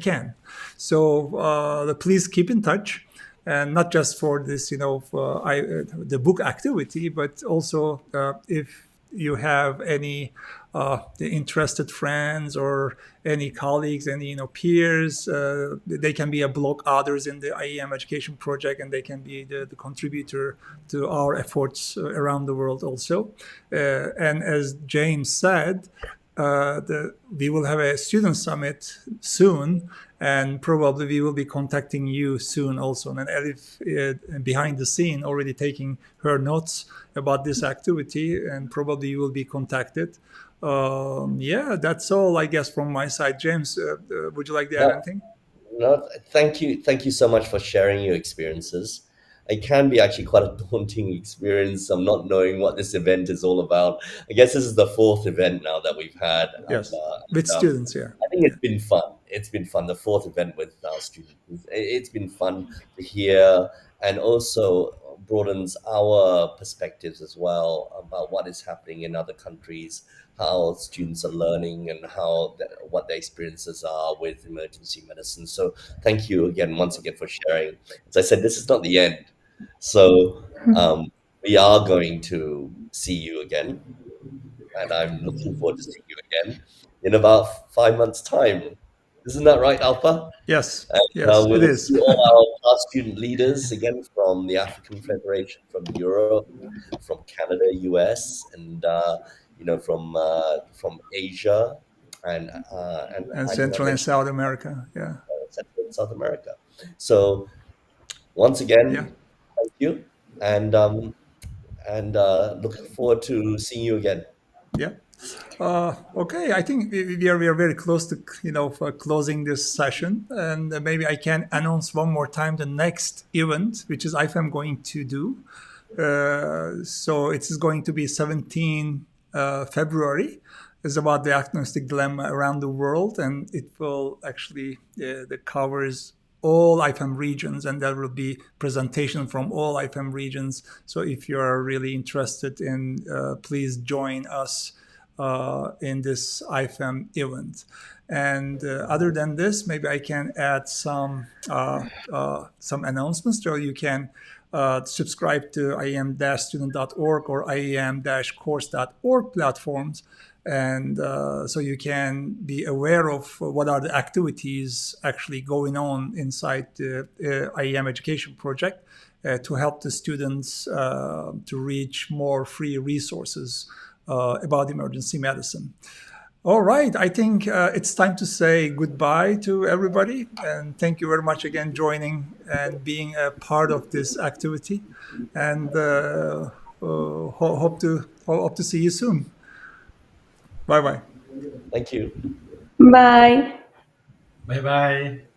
can. So please keep in touch, and not just for this, the book activity, but also if you have any interested friends or any colleagues, any peers, they can be a blog authors in the IAM education project, and they can be the contributor to our efforts around the world also. And as James said, we will have a student summit soon, and probably we will be contacting you soon also. And Elif, behind the scene, already taking her notes about this activity, and probably you will be contacted. Yeah, that's all, I guess, from my side. James, would you like to add anything? No, thank you. Thank you so much for sharing your experiences. It can be actually quite a daunting experience. I'm not knowing what this event is all about. I guess this is the fourth event now that we've had. Yes, with students, yeah. I think it's been fun. It's been fun. The fourth event with our students. It's been fun to hear, and also broadens our perspectives as well about what is happening in other countries, how students are learning, and what their experiences are with emergency medicine. So thank you again, once again, for sharing. As I said, this is not the end. So we are going to see you again, and I'm looking forward to seeing you again in about 5 months' time. Isn't that right, Alpha? Yes, And, yes, we'll it is. see all our past student leaders again from the African Federation, from Europe, from Canada, US, and from Asia, and Central and South America, yeah. Central and South America. So once again, Yeah. thank you, and looking forward to seeing you again. Yeah. Okay, I think we are very close to for closing this session, and maybe I can announce one more time the next event, which is IFEM going to do. So it is going to be 17 February. It's about the diagnostic dilemma around the world, and it will actually that covers all IFEM regions, and there will be presentation from all IFEM regions. So if you are really interested in, please join us in this IFEM event. And other than this, maybe I can add some announcements. So you can subscribe to iam-student.org or iam-course.org platforms. And so you can be aware of what are the activities actually going on inside the IAM education project to help the students to reach more free resources about emergency medicine. All right, I think it's time to say goodbye to everybody, and thank you very much again joining and being a part of this activity, and hope to see you soon. Bye-bye. Thank you. Bye. Bye bye.